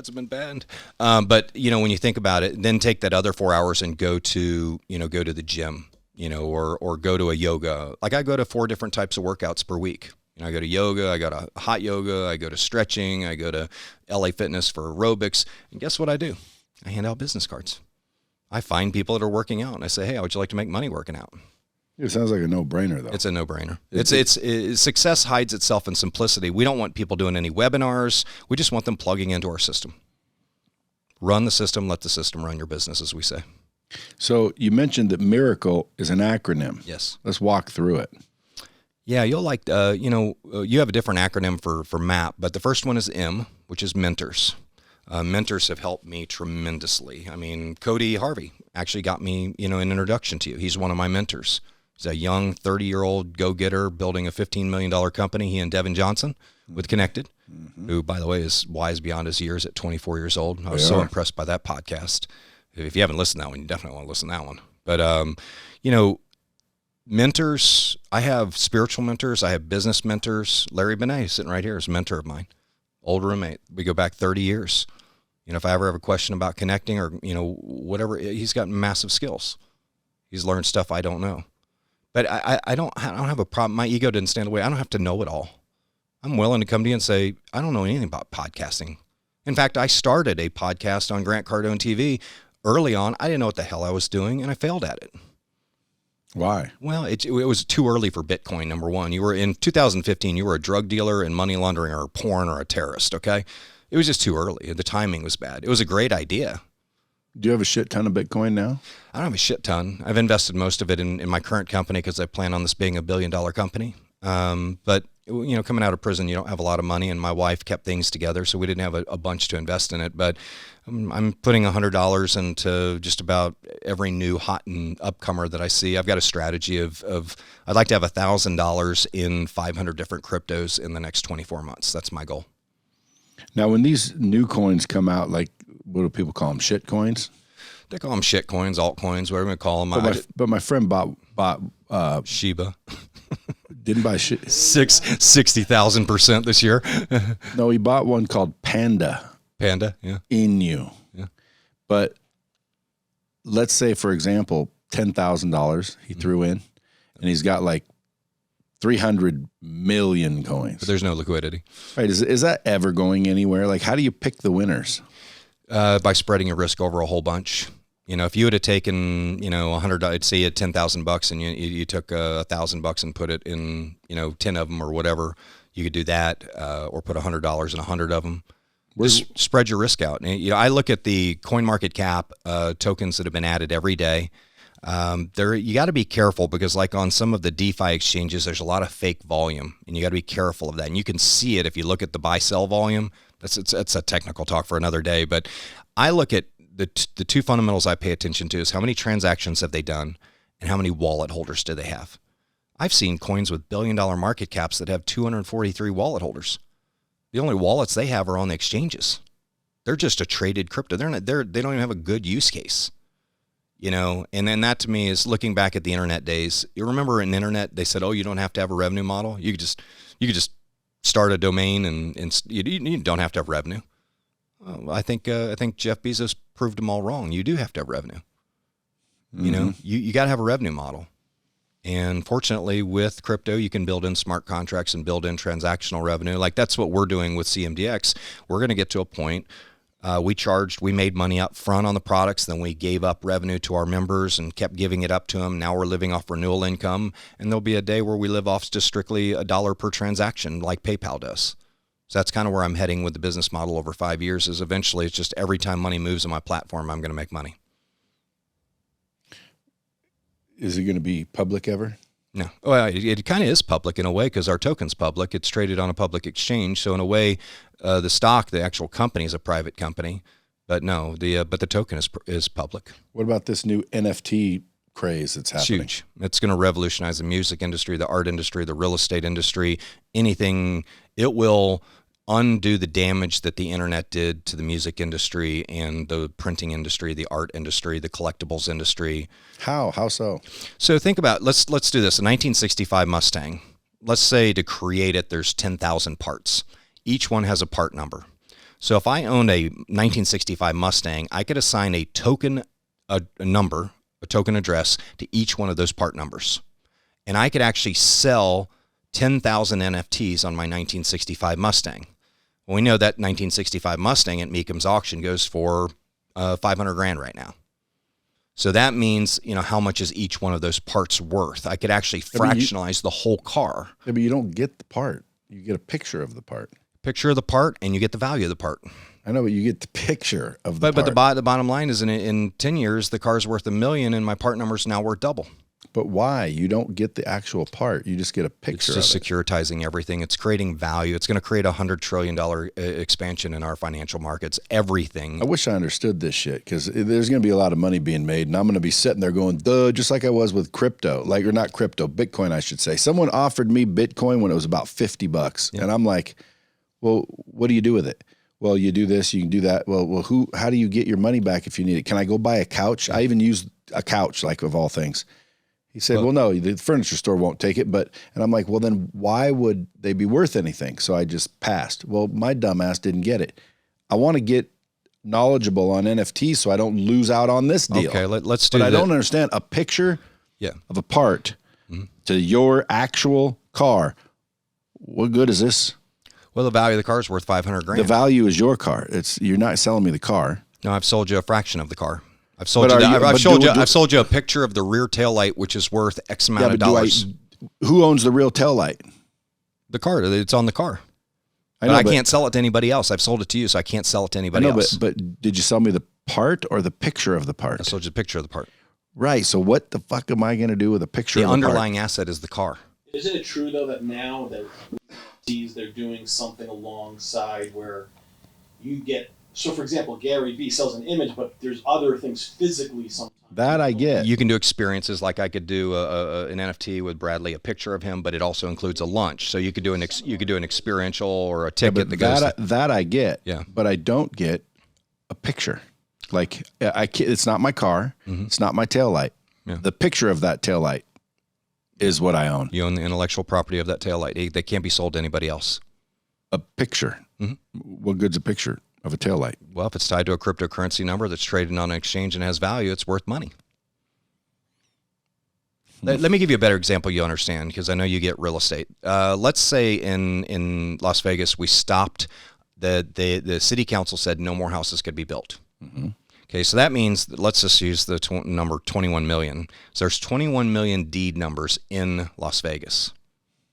have been banned. But when you think about it, then take that other 4 hours and go to the gym, or go to a yoga. Like I go to 4 different types of workouts per week. I go to yoga, I go to hot yoga, I go to stretching, I go to LA Fitness for aerobics. And guess what I do? I hand out business cards. I find people that are working out and I say, hey, how would you like to make money working out? It sounds like a no-brainer, though. It's a no-brainer. Success hides itself in simplicity. We don't want people doing any webinars. We just want them plugging into our system. Run the system, let the system run your business, as we say. So you mentioned that Miracle is an acronym. Yes. Let's walk through it. Yeah, you'll like, you have a different acronym for MAP, but the first one is M, which is mentors. Mentors have helped me tremendously. I mean, Cody Harvey actually got me, an introduction to you. He's one of my mentors. He's a young 30-year-old go-getter building a $15 million company, he and Devin Johnson with Connected, who, by the way, is wise beyond his years at 24 years old. I was so impressed by that podcast. If you haven't listened to that one, you definitely want to listen to that one. But, mentors, I have spiritual mentors. I have business mentors. Larry Benet sitting right here is a mentor of mine, old roommate. We go back 30 years. If I ever have a question about connecting or, whatever, he's got massive skills. He's learned stuff I don't know. But I don't have a problem. My ego didn't stand away. I don't have to know it all. I'm willing to come to you and say, I don't know anything about podcasting. In fact, I started a podcast on Grant Cardone TV early on. I didn't know what the hell I was doing, and I failed at it. Why? Well, it was too early for Bitcoin, number one. You were in 2015, you were a drug dealer and money laundering or porn or a terrorist, okay? It was just too early. The timing was bad. It was a great idea. Do you have a shit ton of Bitcoin now? I don't have a shit ton. I've invested most of it in my current company because I plan on this being $1 billion company. But, coming out of prison, you don't have a lot of money, and my wife kept things together, so we didn't have a bunch to invest in it. But I'm putting $100 into just about every new hot and upcomer that I see. I've got a strategy of I'd like to have $1,000 in 500 different cryptos in the next 24 months. That's my goal. Now, when these new coins come out, like, what do people call them? Shit coins? They call them shit coins, altcoins, whatever we call them. But my friend bought Shiba. Didn't buy shit. 60,000% this year. No, he bought one called Panda. Panda, yeah. Inu. Yeah. But let's say, for example, $10,000 he threw in, and he's got like 300 million coins. But there's no liquidity. Right. Is that ever going anywhere? Like, how do you pick the winners? By spreading your risk over a whole bunch. If you would have taken, $100, I'd say you had $10,000 and you took $1,000 and put it in, 10 of them or whatever, you could do that, or put $100 in 100 of them. Just spread your risk out. And, I look at the CoinMarketCap tokens that have been added every day. You got to be careful because, like on some of the DeFi exchanges, there's a lot of fake volume, and you got to be careful of that. And you can see it if you look at the buy-sell volume. That's a technical talk for another day. But I look at the two fundamentals I pay attention to is how many transactions have they done, and how many wallet holders do they have. I've seen coins with billion-dollar market caps that have 243 wallet holders. The only wallets they have are on the exchanges. They're just a traded crypto. They don't even have a good use case. And then that to me is looking back at the internet days. You remember in internet, they said, oh, you don't have to have a revenue model. You could just start a domain and you don't have to have revenue. Well, I think Jeff Bezos proved them all wrong. You do have to have revenue. Mm-hmm. You got to have a revenue model. And fortunately, with crypto, you can build in smart contracts and build in transactional revenue. Like that's what we're doing with CMDX. We're going to get to a point. We made money up front on the products, then we gave up revenue to our members and kept giving it up to them. Now we're living off renewal income, and there'll be a day where we live off just strictly $1 per transaction like PayPal does. So that's kind of where I'm heading with the business model over 5 years is eventually it's just every time money moves on my platform, I'm going to make money. Is it going to be public ever? No. Well, it kind of is public in a way because our token's public. It's traded on a public exchange. So in a way, the stock, the actual company is a private company. But no, the token is public. What about this new NFT craze that's happening? It's huge. It's going to revolutionize the music industry, the art industry, the real estate industry, anything. It will undo the damage that the internet did to the music industry and the printing industry, the art industry, the collectibles industry. How so? So think about, let's do this. A 1965 Mustang. Let's say to create it, there's 10,000 parts. Each one has a part number. So if I owned a 1965 Mustang, I could assign a token, a number, a token address to each one of those part numbers. And I could actually sell 10,000 NFTs on my 1965 Mustang. Well, we know that 1965 Mustang at Meekham's auction goes for $500,000 right now. So that means, how much is each one of those parts worth? I could actually fractionalize the whole car. Yeah, but you don't get the part. You get a picture of the part. Picture of the part, and you get the value of the part. I know, but you get the picture of the part. But the bottom line is in 10 years, the car's worth $1 million, and my part number is now worth double. But why? You don't get the actual part. You just get a picture of it. It's just securitizing everything. It's creating value. It's going to create a $100 trillion expansion in our financial markets. Everything. I wish I understood this shit because there's going to be a lot of money being made, and I'm going to be sitting there going, duh, just like I was with crypto. Or not crypto, Bitcoin, I should say. Someone offered me Bitcoin when it was about $50. Yep. And I'm like, well, what do you do with it? well, you do this, you can do that. Well, how do you get your money back if you need it? Can I go buy a couch? I even used a couch, like, of all things. He said, well, no, the furniture store won't take it. And I'm like, well, then why would they be worth anything? So I just passed. Well, my dumbass didn't get it. I want to get knowledgeable on NFTs so I don't lose out on this deal. Okay, let's do that. But I don't understand a picture of a part to your actual car. What good is this? Well, the value of the car is worth $500,000. The value is your car. You're not selling me the car. No, I've sold you a fraction of the car. I've sold you a picture of the rear taillight, which is worth X amount of dollars. Who owns the real taillight? The car. It's on the car. I can't sell it to anybody else. I've sold it to you, so I can't sell it to anybody else. But did you sell me the part or the picture of the part? I sold you a picture of the part. Right. So what the fuck am I going to do with a picture of the part? The underlying asset is the car. Isn't it true, though, that now that they're doing something alongside where you get, so for example, Gary Vee sells an image, but there's other things physically sometimes. That I get. You can do experiences, like I could do an NFT with Bradley, a picture of him, but it also includes a lunch. So you could do an experiential or a ticket that I get. Yeah. But I don't get a picture. Like it's not my car. It's not my taillight. Yeah. The picture of that taillight is what I own. You own the intellectual property of that taillight. They can't be sold to anybody else. A picture. What good's a picture of a taillight? Well, if it's tied to a cryptocurrency number that's traded on an exchange and has value, it's worth money. Let me give you a better example you understand, because I know you get real estate. Let's say in Las Vegas, we stopped, the city council said no more houses could be built. Okay, so that means, let's just use the number 21 million. So there's 21 million deed numbers in Las Vegas.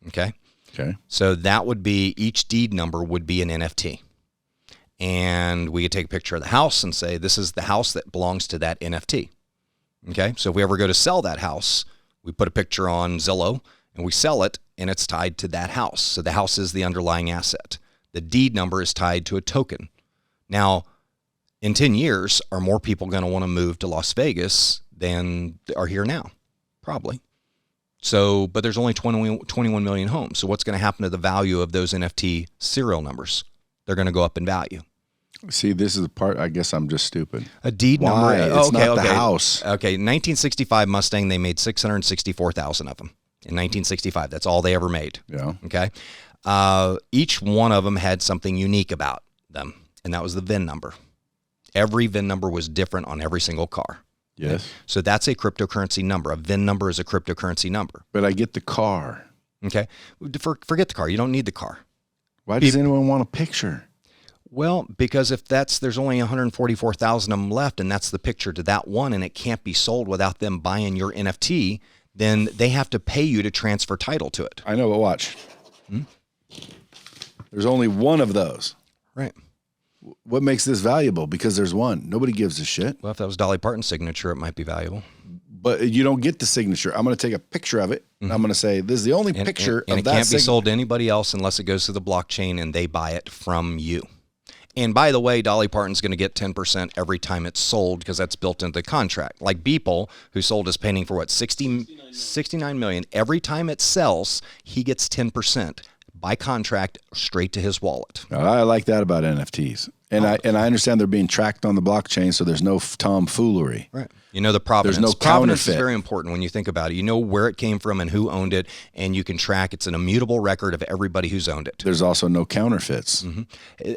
Okay? Okay. So that would be, each deed number would be an NFT. And we could take a picture of the house and say, this is the house that belongs to that NFT. Okay? So if we ever go to sell that house, we put a picture on Zillow and we sell it, and it's tied to that house. So the house is the underlying asset. The deed number is tied to a token. Now, in 10 years, are more people going to want to move to Las Vegas than are here now? Probably. So, but there's only 21 million homes. So what's going to happen to the value of those NFT serial numbers? They're going to go up in value. See, this is the part, I guess I'm just stupid. A deed Why? number. It's not the house. Okay, 1965 Mustang, they made 664,000 of them. In 1965, that's all they ever made. Yeah. Okay. Each one of them had something unique about them, and that was the VIN number. Every VIN number was different on every single car. Yes. Okay? So that's a cryptocurrency number. A VIN number is a cryptocurrency number. But I get the car. Okay. Forget the car. You don't need the car. Why does anyone want a picture? Well, because if there's only 144,000 of them left, and that's the picture to that one, and it can't be sold without them buying your NFT, then they have to pay you to transfer title to it. I know, but watch. There's only one of those. Right. What makes this valuable? Because there's one. Nobody gives a shit. Well, if that was Dolly Parton's signature, it might be valuable. But you don't get the signature. I'm going to take a picture of it. And I'm going to say, this is the only picture of that. And it can't be sold to anybody else unless it goes to the blockchain and they buy it from you. And by the way, Dolly Parton's going to get 10% every time it's sold, because that's built into the contract. Like Beeple, who sold his painting for what, 69 million. Every time it sells, he gets 10% by contract straight to his wallet. I like that about NFTs. And I understand they're being tracked on the blockchain, so there's no tomfoolery. Right. You know the provenance. There's no provenance counterfeit. is very important when you think about it. You know where it came from and who owned it, and you can track. It's an immutable record of everybody who's owned it. There's also no counterfeits.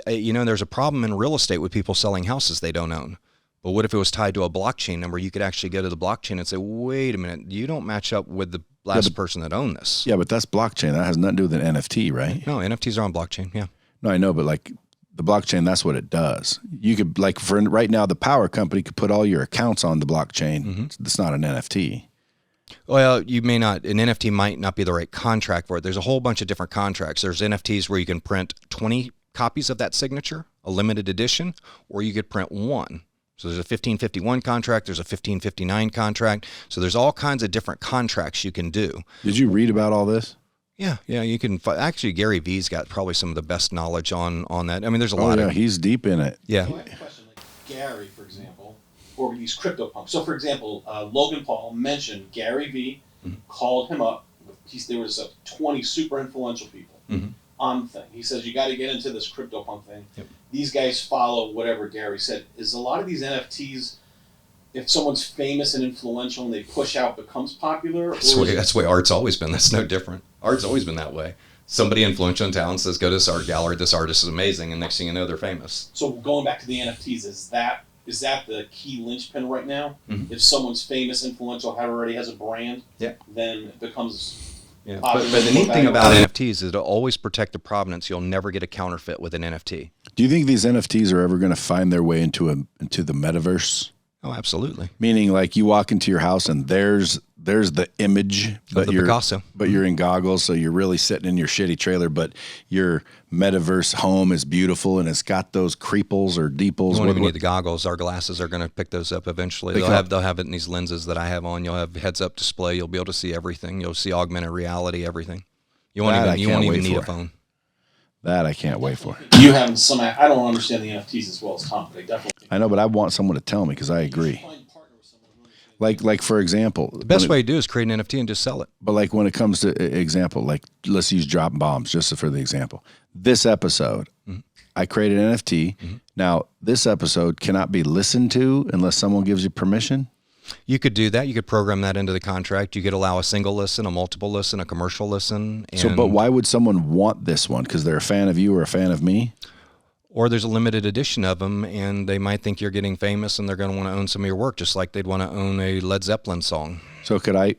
You know, there's a problem in real estate with people selling houses they don't own. But what if it was tied to a blockchain number? You could actually go to the blockchain and say, wait a minute, you don't match up with the last person that owned this. Yeah, but that's blockchain. That has nothing to do with an NFT, right? No, NFTs are on blockchain, yeah. No, I know, but like the blockchain, that's what it does. You could, like, for right now, the power company could put all your accounts on the blockchain. It's not an NFT. Well, you may not, an NFT might not be the right contract for it. There's a whole bunch of different contracts. There's NFTs where you can print 20 copies of that signature, a limited edition, or you could print one. So there's a 1551 contract, there's a 1559 contract. So there's all kinds of different contracts you can do. Did you read about all this? Yeah, you can. Actually, Gary Vee's got probably some of the best knowledge on that. I mean, there's a lot of. He's deep in it. Yeah. So I have a question, like Gary, for example, or these crypto punks. So, for example, Logan Paul mentioned Gary Vee, called him up. There was 20 super influential people on thing. He says you got to get into this CryptoPunk thing. Yep. These guys follow whatever Gary said. Is a lot of these NFTs, if someone's famous and influential and they push out, becomes popular? That's the way art's always been. That's no different. Art's always been that way. Somebody influential in town says, go to this art gallery, this artist is amazing, and next thing you know, they're famous. So going back to the NFTs, is that the key linchpin right now? Mm-hmm. If someone's famous, influential, already has a brand, yeah, then it becomes popular. But the neat thing about NFTs is it'll always protect the provenance. You'll never get a counterfeit with an NFT. Do you think these NFTs are ever going to find their way into the metaverse? Oh, absolutely. Meaning, like, you walk into your house and there's the image, but the Picasso. But you're in goggles, so you're really sitting in your shitty trailer. But your metaverse home is beautiful and it's got those creeples or deeples. You won't even need the goggles. Our glasses are going to pick those up eventually. They'll have it in these lenses that I have on. You'll have heads-up display. You'll be able to see everything. You'll see augmented reality, everything. You won't even need a phone. That I can't wait for. You have some. I don't understand the NFTs as well as Tom, but I definitely. I know, but I want someone to tell me because I agree. Like for example, the best way to do is create an NFT and just sell it. But like when it comes to example, like let's use dropping bombs just for the example. This episode, I created an NFT. Now this episode cannot be listened to unless someone gives you permission. You could do that. You could program that into the contract. You could allow a single listen, a multiple listen, a commercial listen. But why would someone want this one? Because they're a fan of you or a fan of me? Or there's a limited edition of them, and they might think you're getting famous, and they're going to want to own some of your work, just like they'd want to own a Led Zeppelin song. So could I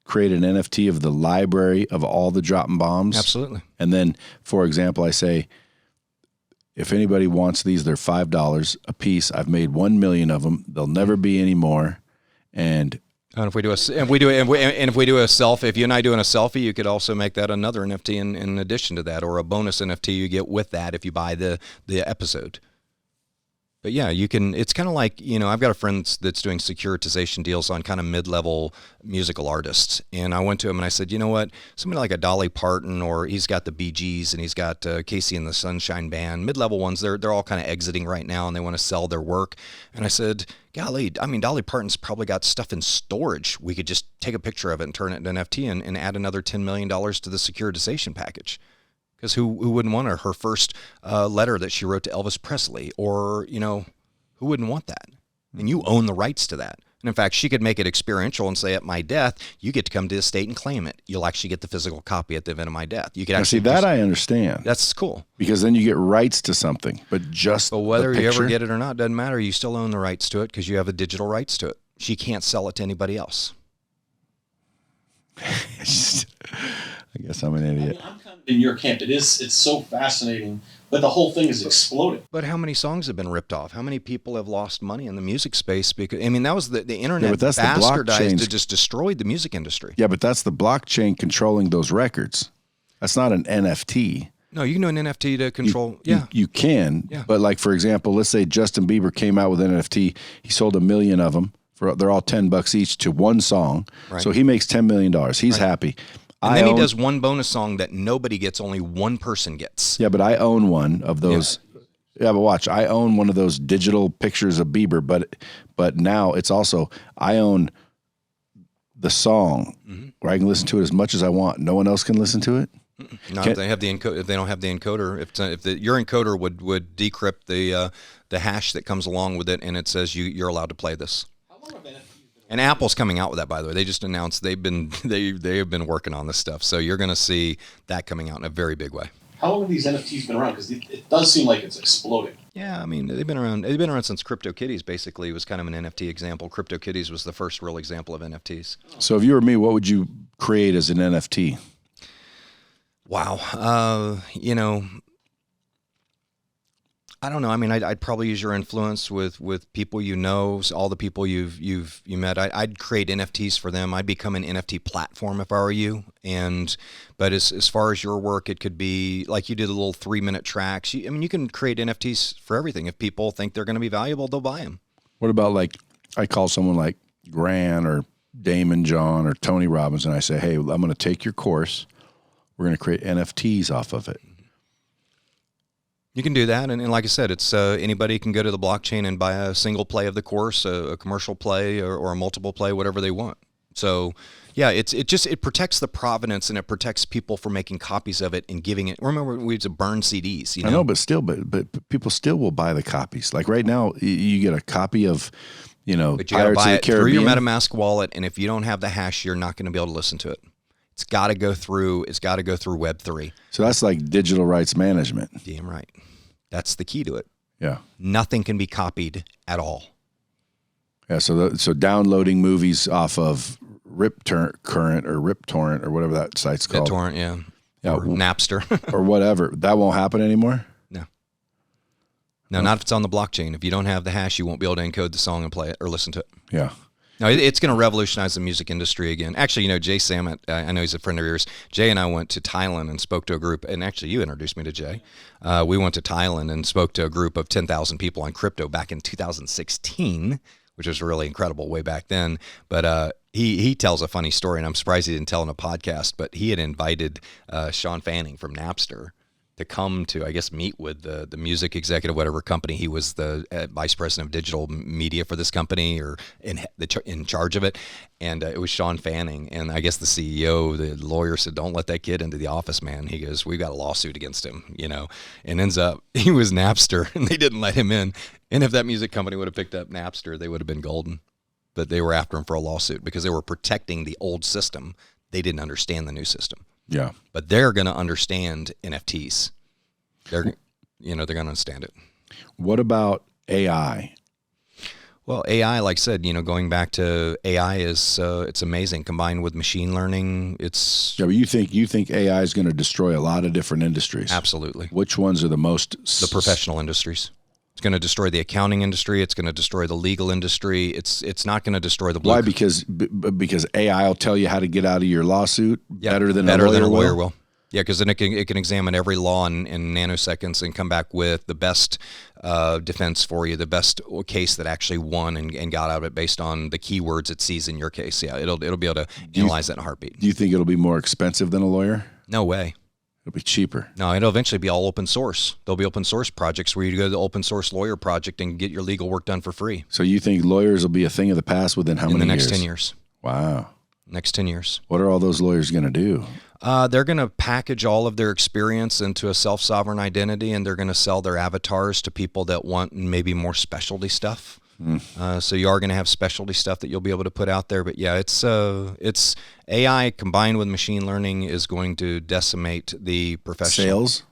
create an NFT of the library of all the dropping bombs? Absolutely. And then, for example, I say, if anybody wants these, they're $5 a piece. I've made 1 million of them. There'll never be any more. And if we do a selfie, if you and I doing a selfie, you could also make that another NFT in addition to that, or a bonus NFT you get with that if you buy the episode. But yeah, you can. It's kind of like, I've got a friend that's doing securitization deals on kind of mid-level musical artists, and I went to him and I said, you know what, somebody like a Dolly Parton, or he's got the Bee Gees and he's got Casey and the Sunshine Band, mid-level ones. They're all kind of exiting right now and they want to sell their work. And I said, golly, Dolly Parton's probably got stuff in storage. We could just take a picture of it and turn it into an NFT and add another $10 million to the securitization package. Because who wouldn't want her first letter that she wrote to Elvis Presley? Or, who wouldn't want that? And you own the rights to that. And in fact, she could make it experiential and say, at my death, you get to come to the state and claim it. You'll actually get the physical copy at the event of my death. You could actually see that. I understand. That's cool. Because then you get rights to something, but whether you ever get it or not doesn't matter. You still own the rights to it because you have the digital rights to it. She can't sell it to anybody else. I guess I'm an idiot. I'm kind of in your camp. It's so fascinating, but the whole thing is exploding. But how many songs have been ripped off? How many people have lost money in the music space? Because that was the internet bastardized to just destroyed the music industry. Yeah, but that's the blockchain controlling those records. That's not an NFT. No, you can do an NFT to control. You can. Yeah. But like, for example, let's say Justin Bieber came out with an NFT. He sold 1 million of them. They're all $10 each to one song. Right. So he makes $10 million. He's happy. And then he does one bonus song that nobody gets, only one person gets. Yeah, but I own one of those. Yeah, but watch, I own one of those digital pictures of Bieber, but now it's also, I own the song where I can listen to it as much as I want. No one else can listen to it? Not if they have the encoder. If they don't have the encoder, your encoder would decrypt the hash that comes along with it, and it says you're allowed to play this. And Apple's coming out with that, by the way. They just announced they have been working on this stuff. So you're going to see that coming out in a very big way. How long have these NFTs been around? Because it does seem like it's exploding. Yeah, they've been around. They've been around since CryptoKitties. Basically, was kind of an NFT example. CryptoKitties was the first real example of NFTs. So if you were me, what would you create as an NFT? Wow, I don't know. I'd probably use your influence with people all the people you met. I'd create NFTs for them. I'd become an NFT platform if I were you. But as far as your work, it could be like you did the little 3-minute tracks. You can create NFTs for everything. If people think they're going to be valuable, they'll buy them. What about like I call someone like Grant or Damon John or Tony Robbins, and I say, hey, I'm going to take your course. We're going to create NFTs off of it. You can do that, and like I said, it's anybody can go to the blockchain and buy a single play of the course, a commercial play, or a multiple play, whatever they want. So yeah, it protects the provenance, and it protects people from making copies of it and giving it. Remember, we used to burn CDs. You know? I know, but still, but people still will buy the copies. Like right now, you get a copy of, but you got to buy it through your Caribbean. MetaMask wallet, and if you don't have the hash, you're not going to be able to listen to it. It's got to go through Web3. So that's like digital rights management. Damn right. That's the key to it. Yeah. Nothing can be copied at all. Yeah. So downloading movies off of RipCurrent or RipTorrent or whatever that site's called. BitTorrent, yeah. Yeah. Or Napster. or whatever. That won't happen anymore? No, not if it's on the blockchain. If you don't have the hash, you won't be able to encode the song and play it or listen to it. Yeah. No, it's going to revolutionize the music industry again. Actually, Jay Samet, I know he's a friend of yours. Jay and I went to Thailand and spoke to a group, and actually you introduced me to Jay. We went to Thailand and spoke to a group of 10,000 people on crypto back in 2016, which was really incredible way back then. But he tells a funny story, and I'm surprised he didn't tell in a podcast, but he had invited Sean Fanning from Napster to come to, I guess, meet with the music executive, whatever company. He was the vice president of digital media for this company, or in charge of it. And it was Sean Fanning. And I guess the CEO, the lawyer, said, "Don't let that kid into the office, man." He goes, "We've got a lawsuit against him," And ends up, he was Napster, and they didn't let him in. And if that music company would have picked up Napster, they would have been golden. But they were after him for a lawsuit because they were protecting the old system. They didn't understand the new system. Yeah. But they're going to understand NFTs. They're going to understand it. What about AI? Well, AI, like I said, going back to AI is it's amazing. Combined with machine learning, it's... Yeah, but you think AI is going to destroy a lot of different industries? Absolutely. Which ones are the most... The professional industries. It's going to destroy the accounting industry. It's going to destroy the legal industry. It's not going to destroy the blue. Why? Because AI will tell you how to get out of your lawsuit better than a lawyer will. Yeah, because then it can examine every law in nanoseconds and come back with the best defense for you, the best case that actually won and got out of it based on the keywords it sees in your case. Yeah, it'll be able to analyze that in a heartbeat. Do you think it'll be more expensive than a lawyer? No way. It'll be cheaper. No, it'll eventually be all open source. There'll be open source projects where you go to the open source lawyer project and get your legal work done for free. So you think lawyers will be a thing of the past within how many years? In the next 10 years. Wow. Next 10 years. What are all those lawyers going to do? They're going to package all of their experience into a self-sovereign identity, and they're going to sell their avatars to people that want maybe more specialty stuff. So you are going to have specialty stuff that you'll be able to put out there. But yeah, it's AI combined with machine learning is going to decimate the professional. Sales?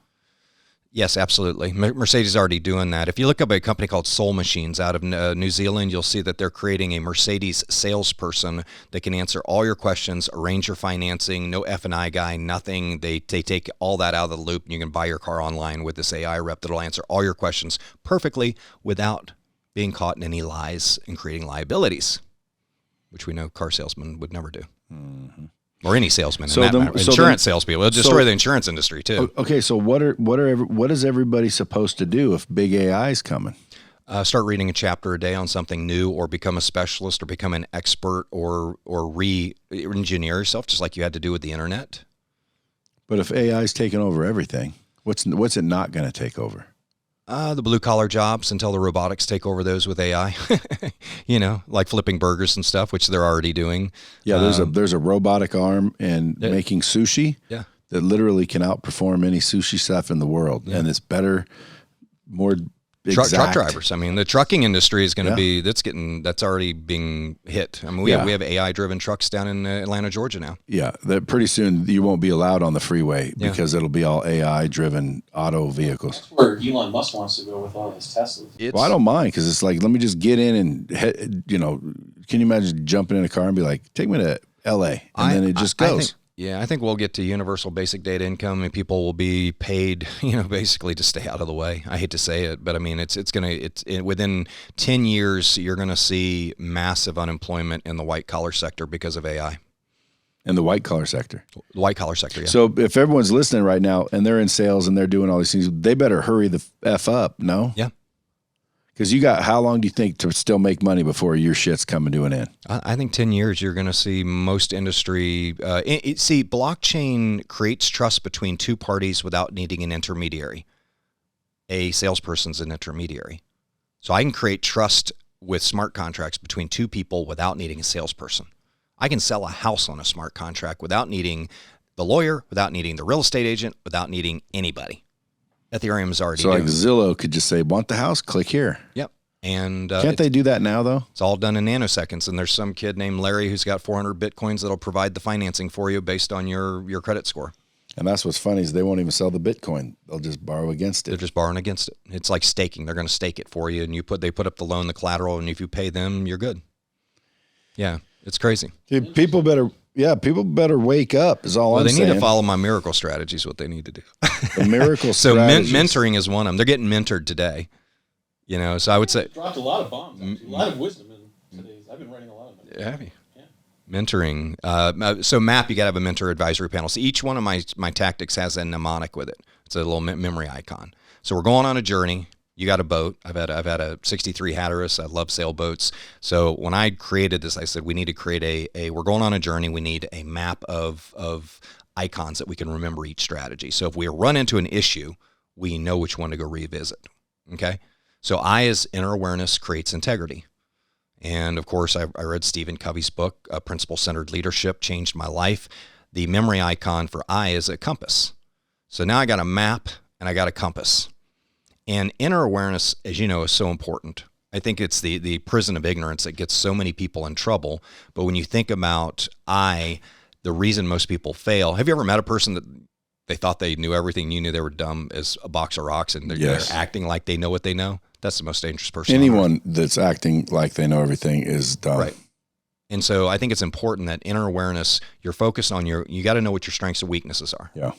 Yes, absolutely. Mercedes is already doing that. If you look up a company called Soul Machines out of New Zealand, you'll see that they're creating a Mercedes salesperson that can answer all your questions, arrange your financing, no F&I guy, nothing. They take all that out of the loop, and you can buy your car online with this AI rep that'll answer all your questions perfectly without being caught in any lies and creating liabilities, which we know car salesmen would never do. Mm-hmm. Or any salesman, insurance salespeople. It'll destroy the insurance industry too. Okay, so what is everybody supposed to do if big AI is coming? Start reading a chapter a day on something new, or become a specialist, or become an expert, or re-engineer yourself, just like you had to do with the internet. But if AI is taking over everything, what's it not going to take over? The blue-collar jobs until the robotics take over those with AI, like flipping burgers and stuff, which they're already doing. Yeah, there's a robotic arm and making sushi that literally can outperform any sushi chef in the world. Yeah. And it's better, more exact. Truck drivers. I mean, the trucking industry is going to be, that's already being hit. I mean, we have AI-driven trucks down in Atlanta, Georgia now. Yeah, that pretty soon you won't be allowed on the freeway because it'll be all AI-driven auto vehicles. That's where Elon Musk wants to go with all his Teslas. Well, I don't mind because it's like, let me just get in and, can you imagine jumping in a car and be like, take me to L.A. and then it just goes. I think we'll get to universal basic data income, and people will be paid, basically to stay out of the way. I hate to say it, but I mean, within 10 years, you're going to see massive unemployment in the white collar sector because of AI. In the white collar sector? The white collar sector, yeah. So if everyone's listening right now and they're in sales and they're doing all these things, they better hurry the F up, no? Yeah. Because how long do you think to still make money before your shit's coming to an end? I think 10 years, you're going to see most industry. Blockchain creates trust between two parties without needing an intermediary. A salesperson's an intermediary. So I can create trust with smart contracts between two people without needing a salesperson. I can sell a house on a smart contract without needing the lawyer, without needing the real estate agent, without needing anybody. Ethereum is already doing like Zillow could just say, want the house? Click here. Yep. And can't they do that now, though? It's all done in nanoseconds. And there's some kid named Larry who's got 400 Bitcoins that'll provide the financing for you based on your credit score. And that's what's funny is they won't even sell the Bitcoin. They'll just borrow against it. They're just borrowing against it. It's like staking. They're going to stake it for you, and they put up the loan, the collateral, and if you pay them, you're good. Yeah, it's crazy. Dude, people better wake up is all I'm saying. They need to follow my miracle strategy is what they need to do. The miracle so strategies. Mentoring is one of them. They're getting mentored today. So I would say dropped a lot of bombs, actually. A lot of wisdom in today's. I've been writing a lot of them. Have you? Yeah. Mentoring. So MAP, you got to have a mentor advisory panel. So each one of my tactics has a mnemonic with it. It's a little memory icon. So we're going on a journey. You got a boat. I've had a 63 Hatteras. I love sailboats. So when I created this, I said we need to create we're going on a journey. We need a map of icons that we can remember each strategy. So if we run into an issue, we know which one to go revisit. Okay. So I, as inner awareness, creates integrity. And of course, I read Stephen Covey's book, Principle-Centered Leadership, changed my life. The memory icon for I is a compass. So now I got a map and I got a compass. And inner awareness, as you know, is so important. I think it's the prison of ignorance that gets so many people in trouble. But when you think about the reason most people fail, have you ever met a person that they thought they knew everything, you knew they were dumb as a box of rocks, and they're acting like they know what they know? That's the most dangerous person. Anyone that's acting like they know everything is dumb. Right. And so I think it's important that inner awareness, you're focused on you got to know what your strengths and weaknesses are. Yeah.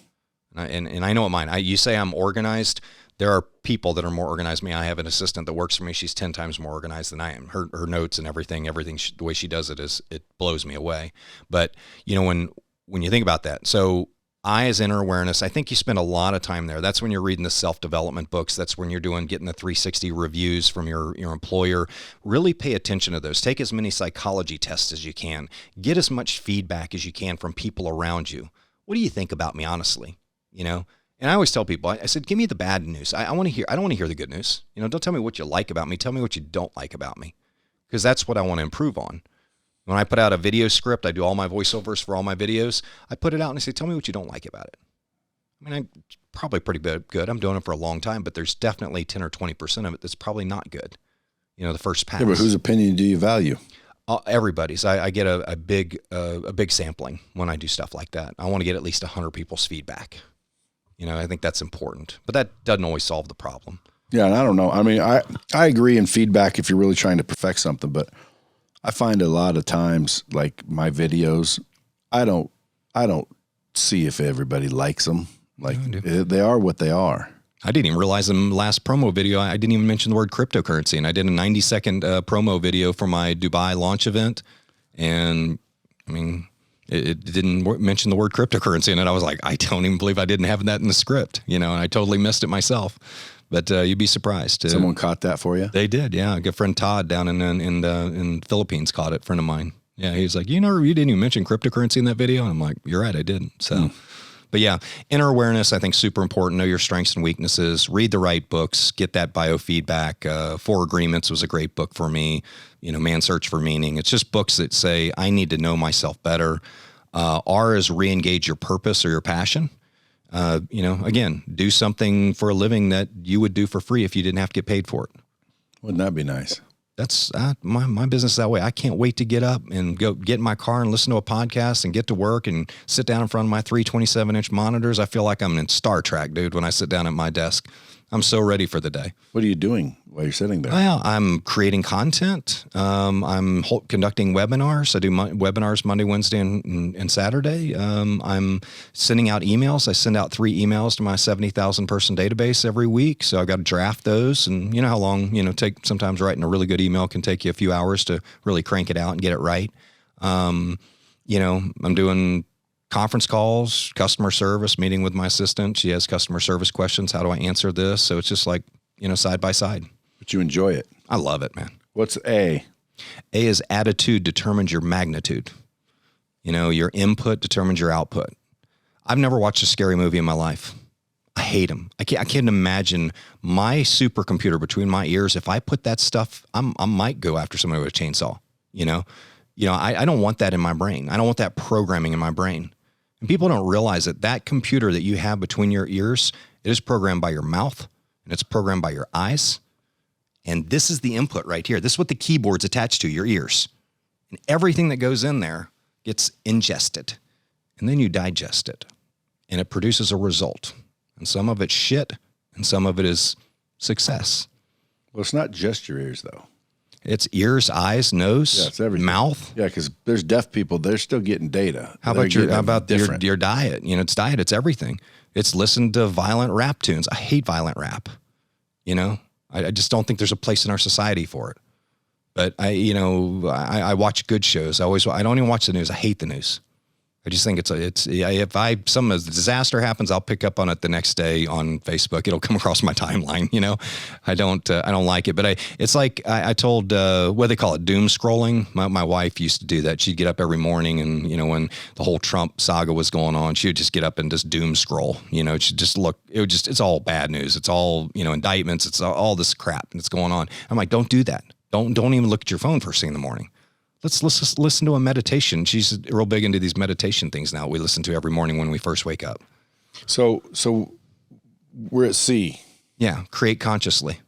And I know what mine. You say I'm organized. There are people that are more organized than me. I have an assistant that works for me. She's 10 times more organized than I am. Her notes and everything, the way she does it blows me away. But when you think about that, so I, as inner awareness, I think you spend a lot of time there. That's when you're reading the self-development books. That's when you're getting the 360 reviews from your employer. Really pay attention to those. Take as many psychology tests as you can. Get as much feedback as you can from people around you. What do you think about me, honestly? And I always tell people, I said, give me the bad news. I don't want to hear the good news. Don't tell me what you like about me. Tell me what you don't like about me, because that's what I want to improve on. When I put out a video script, I do all my voiceovers for all my videos. I put it out and I say, tell me what you don't like about it. I mean, I'm probably pretty good. I'm doing it for a long time, but there's definitely 10 or 20% of it that's probably not good. The first pass. Yeah, but whose opinion do you value? Everybody's. I get a big sampling when I do stuff like that. I want to get at least 100 people's feedback. I think that's important, but that doesn't always solve the problem. Yeah, and I don't know. I mean, I agree in feedback if you're really trying to perfect something, but I find a lot of times, like my videos, I don't see if everybody likes them. Like they are what they are. I didn't even realize in the last promo video, I didn't even mention the word cryptocurrency, and I did a 90-second promo video for my Dubai launch event, and I mean, it didn't mention the word cryptocurrency in it. I was like, I don't even believe I didn't have that in the script, and I totally missed it myself. But you'd be surprised. Someone caught that for you? They did, yeah. A good friend Todd down in the Philippines caught it. Friend of mine. Yeah, he was like, you didn't even mention cryptocurrency in that video. And I'm like, you're right, I didn't. So, But yeah, inner awareness, I think, super important. Know your strengths and weaknesses. Read the right books. Get that biofeedback. 4 Agreements was a great book for me. Man's Search for Meaning. It's just books that say I need to know myself better. R is re-engage your purpose or your passion. Again, do something for a living that you would do for free if you didn't have to get paid for it. Wouldn't that be nice? That's my business that way. I can't wait to get up and go get in my car and listen to a podcast and get to work and sit down in front of my 3 27-inch monitors. I feel like I'm in Star Trek, dude, when I sit down at my desk. I'm so ready for the day. What are you doing while you're sitting there? Well, I'm creating content. I'm conducting webinars. I do webinars Monday, Wednesday, and Saturday. I'm sending out emails. I send out 3 emails to my 70,000 person database every week. So I've got to draft those. And you know how long, sometimes writing a really good email can take you a few hours to really crank it out and get it right. I'm doing conference calls, customer service, meeting with my assistant. She has customer service questions. How do I answer this? So it's just like, side by side. But you enjoy it. I love it, man. What's A? A is attitude determines your magnitude. Your input determines your output. I've never watched a scary movie in my life. I hate them. I can't imagine my supercomputer between my ears. If I put that stuff, I might go after somebody with a chainsaw, I don't want that in my brain. I don't want that programming in my brain. And people don't realize that computer that you have between your ears, it is programmed by your mouth and it's programmed by your eyes. And this is the input right here. This is what the keyboard's attached to, your ears. And everything that goes in there gets ingested. And then you digest it. And it produces a result. And some of it's shit and some of it is success. Well, it's not just your ears, though. It's ears, eyes, nose, it's everything. mouth. Yeah, because there's deaf people. They're still getting data. How about your diet? It's diet. It's everything. It's listen to violent rap tunes. I hate violent rap. I just don't think there's a place in our society for it. But I watch good shows. I don't even watch the news. I hate the news. I just think if some disaster happens, I'll pick up on it the next day on Facebook. It'll come across my timeline. I don't like it, but it's like I told, what they call it, doom scrolling. My wife used to do that. She'd get up every morning and, when the whole Trump saga was going on, she would just get up and just doom scroll, she'd just look, it's all bad news. It's all, indictments. It's all this crap that's going on. I'm like, don't do that. Don't even look at your phone first thing in the morning. Let's listen to a meditation. She's real big into these meditation things now. We listen to every morning when we first wake up. So we're at sea. Yeah. Create consciously.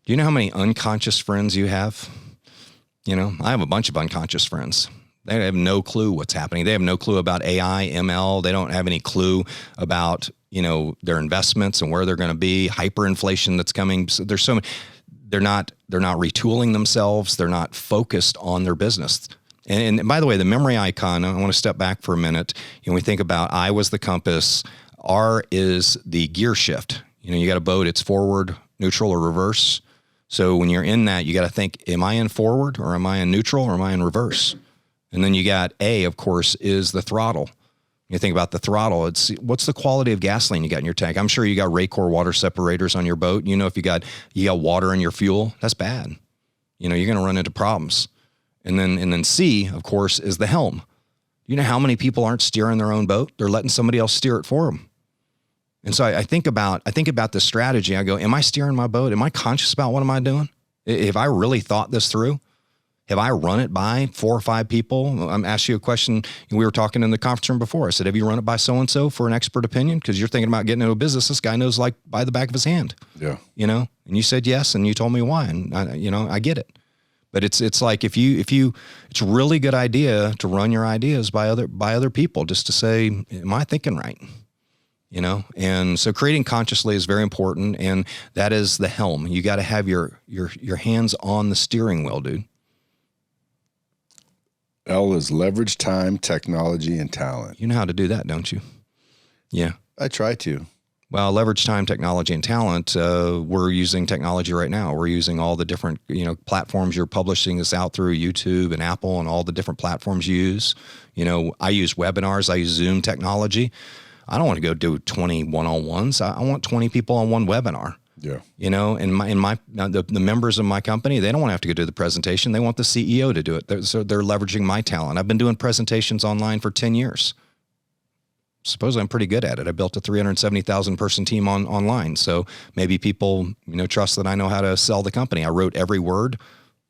Do you know how many unconscious friends you have? I have a bunch of unconscious friends. They have no clue what's happening. They have no clue about AI, ML. They don't have any clue about, their investments and where they're going to be, hyperinflation that's coming. So there's so many. They're not retooling themselves. They're not focused on their business. And by the way, the memory icon, I want to step back for a minute. We think about I was the compass. R is the gear shift. You got a boat, it's forward, neutral, or reverse. So when you're in that, you got to think, am I in forward or am I in neutral or am I in reverse? And then you got A, of course, is the throttle. You think about the throttle, it's what's the quality of gasoline you got in your tank? I'm sure you got Raycor water separators on your boat. If you got water in your fuel, that's bad. You're going to run into problems. And then C, of course, is the helm. You know how many people aren't steering their own boat? They're letting somebody else steer it for them. And so I think about this strategy. I go, am I steering my boat? Am I conscious about what am I doing? Have I really thought this through? Have I run it by 4 or 5 people? I'm asking you a question. We were talking in the conference room before. I said, have you run it by so-and-so for an expert opinion? Because you're thinking about getting into a business. This guy knows like by the back of his hand. Yeah. And you said yes, and you told me why. And I get it. But it's like if you it's a really good idea to run your ideas by other people just to say, am I thinking right? And so creating consciously is very important. And that is the helm. You got to have your hands on the steering wheel, dude. L is leverage time, technology, and talent. You know how to do that, don't you? Yeah. I try to. Well, leverage time, technology, and talent. We're using technology right now. We're using all the different, platforms. You're publishing this out through YouTube and Apple and all the different platforms you use. I use webinars. I use Zoom technology. I don't want to go do 20 one-on-ones. I want 20 people on one webinar. Yeah. The members of my company, they don't want to have to go do the presentation. They want the CEO to do it. So they're leveraging my talent. I've been doing presentations online for 10 years. Suppose I'm pretty good at it. I built a 370,000 person team online. So maybe people, trust that I know how to sell the company. I wrote every word.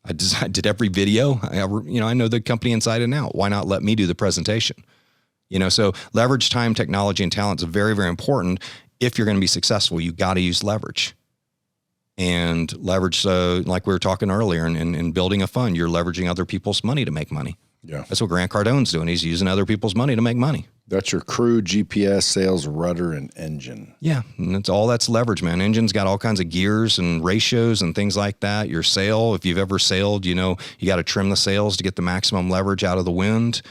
I did every video. I know the company inside and out. Why not let me do the presentation? So leverage time, technology, and talent is very, very important. If you're going to be successful, you got to use leverage. And leverage, like we were talking earlier, in building a fund, you're leveraging other people's money to make money. Yeah. That's what Grant Cardone's doing. He's using other people's money to make money. That's your crew, GPS, sales, rudder, and engine. Yeah, and that's leverage, man. Engine's got all kinds of gears and ratios and things like that. Your sail, if you've ever sailed, you got to trim the sails to get the maximum leverage out of the wind.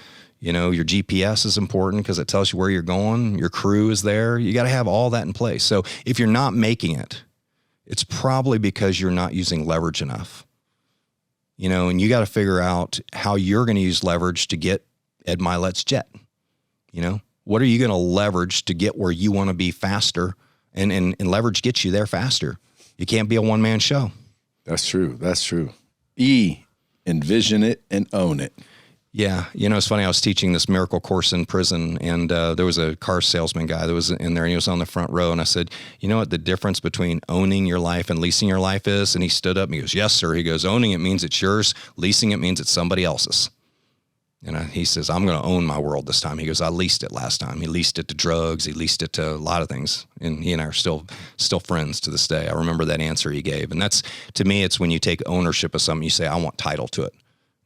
Your GPS is important because it tells you where you're going. Your crew is there. You got to have all that in place. So if you're not making it, it's probably because you're not using leverage enough. And you got to figure out how you're going to use leverage to get Ed Milet's jet. What are you going to leverage to get where you want to be faster? And leverage gets you there faster. You can't be a one-man show. That's true. That's true. E, envision it and own it. Yeah. It's funny. I was teaching this miracle course in prison, and there was a car salesman guy that was in there, and he was on the front row. And I said, you know what the difference between owning your life and leasing your life is? And he stood up and he goes, yes, sir. He goes, owning it means it's yours. Leasing it means it's somebody else's. And he says, I'm going to own my world this time. He goes, I leased it last time. He leased it to drugs. He leased it to a lot of things. And he and I are still friends to this day. I remember that answer he gave. And that's, to me, it's when you take ownership of something, you say, I want title to it.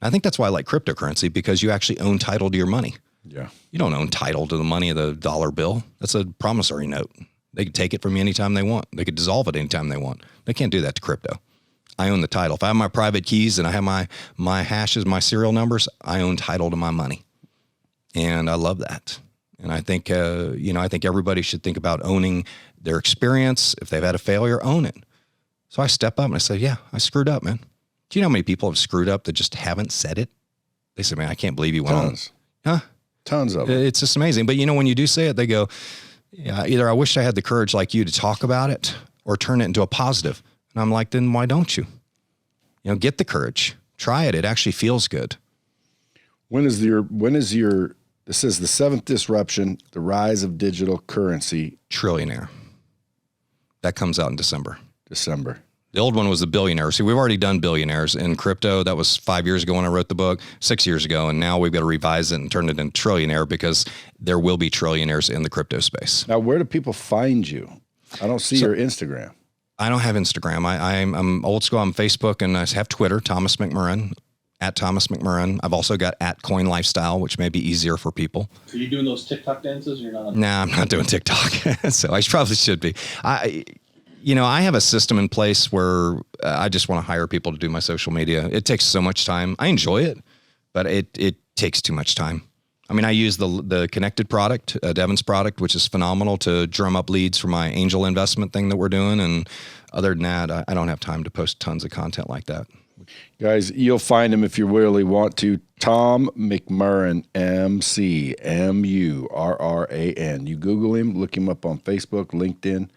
I think that's why I like cryptocurrency, because you actually own title to your money. Yeah. You don't own title to the money of the dollar bill. That's a promissory note. They could take it from you anytime they want. They could dissolve it anytime they want. They can't do that to crypto. I own the title. If I have my private keys and I have my hashes, my serial numbers, I own title to my money. And I love that. And I think, I think everybody should think about owning their experience. If they've had a failure, own it. So I step up and I say, yeah, I screwed up, man. Do you know how many people have screwed up that just haven't said it? They say, man, I can't believe you went Tons. on. Huh? Tons of them. It's just amazing. But when you do say it, they go, yeah, either I wish I had the courage like you to talk about it or turn it into a positive. And I'm like, then why don't you? Get the courage. Try it. It actually feels good. This is the seventh disruption, the rise of digital currency. Trillionaire. That comes out in December. The old one was the billionaire. See, we've already done billionaires in crypto. That was 5 years ago when I wrote the book, 6 years ago. And now we've got to revise it and turn it into trillionaire, because there will be trillionaires in the crypto space. Now, where do people find you? I don't see your Instagram. I don't have Instagram. I'm old school. I'm Facebook, and I have Twitter, Thomas McMurrain, at Thomas McMurrain. I've also got at Coin Lifestyle, which may be easier for people. Are you doing those TikTok dances? You're not? Nah, I'm not doing TikTok. So I probably should be. I have a system in place where I just want to hire people to do my social media. It takes so much time. I enjoy it, but it takes too much time. I mean, I use the Connected product, Devin's product, which is phenomenal to drum up leads for my angel investment thing that we're doing. And other than that, I don't have time to post tons of content like that. Guys, you'll find him if you really want to. Tom McMurrain, McMurrain. You Google him, look him up on Facebook, LinkedIn.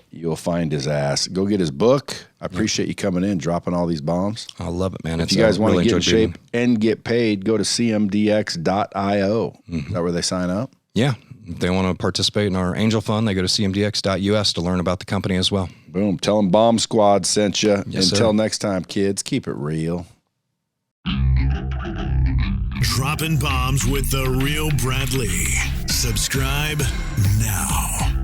You'll find his ass. Go get his book. I appreciate you coming in, dropping all these bombs. I love it, man. If you guys want to get in shape and get paid, go to cmdx.io. Is that where they sign up? Yeah. If they want to participate in our angel fund, they go to cmdx.us to learn about the company as well. Boom. Tell them Bomb Squad sent you. Yes, Until sir. next time, kids, keep it real. Dropping bombs with the real Bradley. Subscribe now.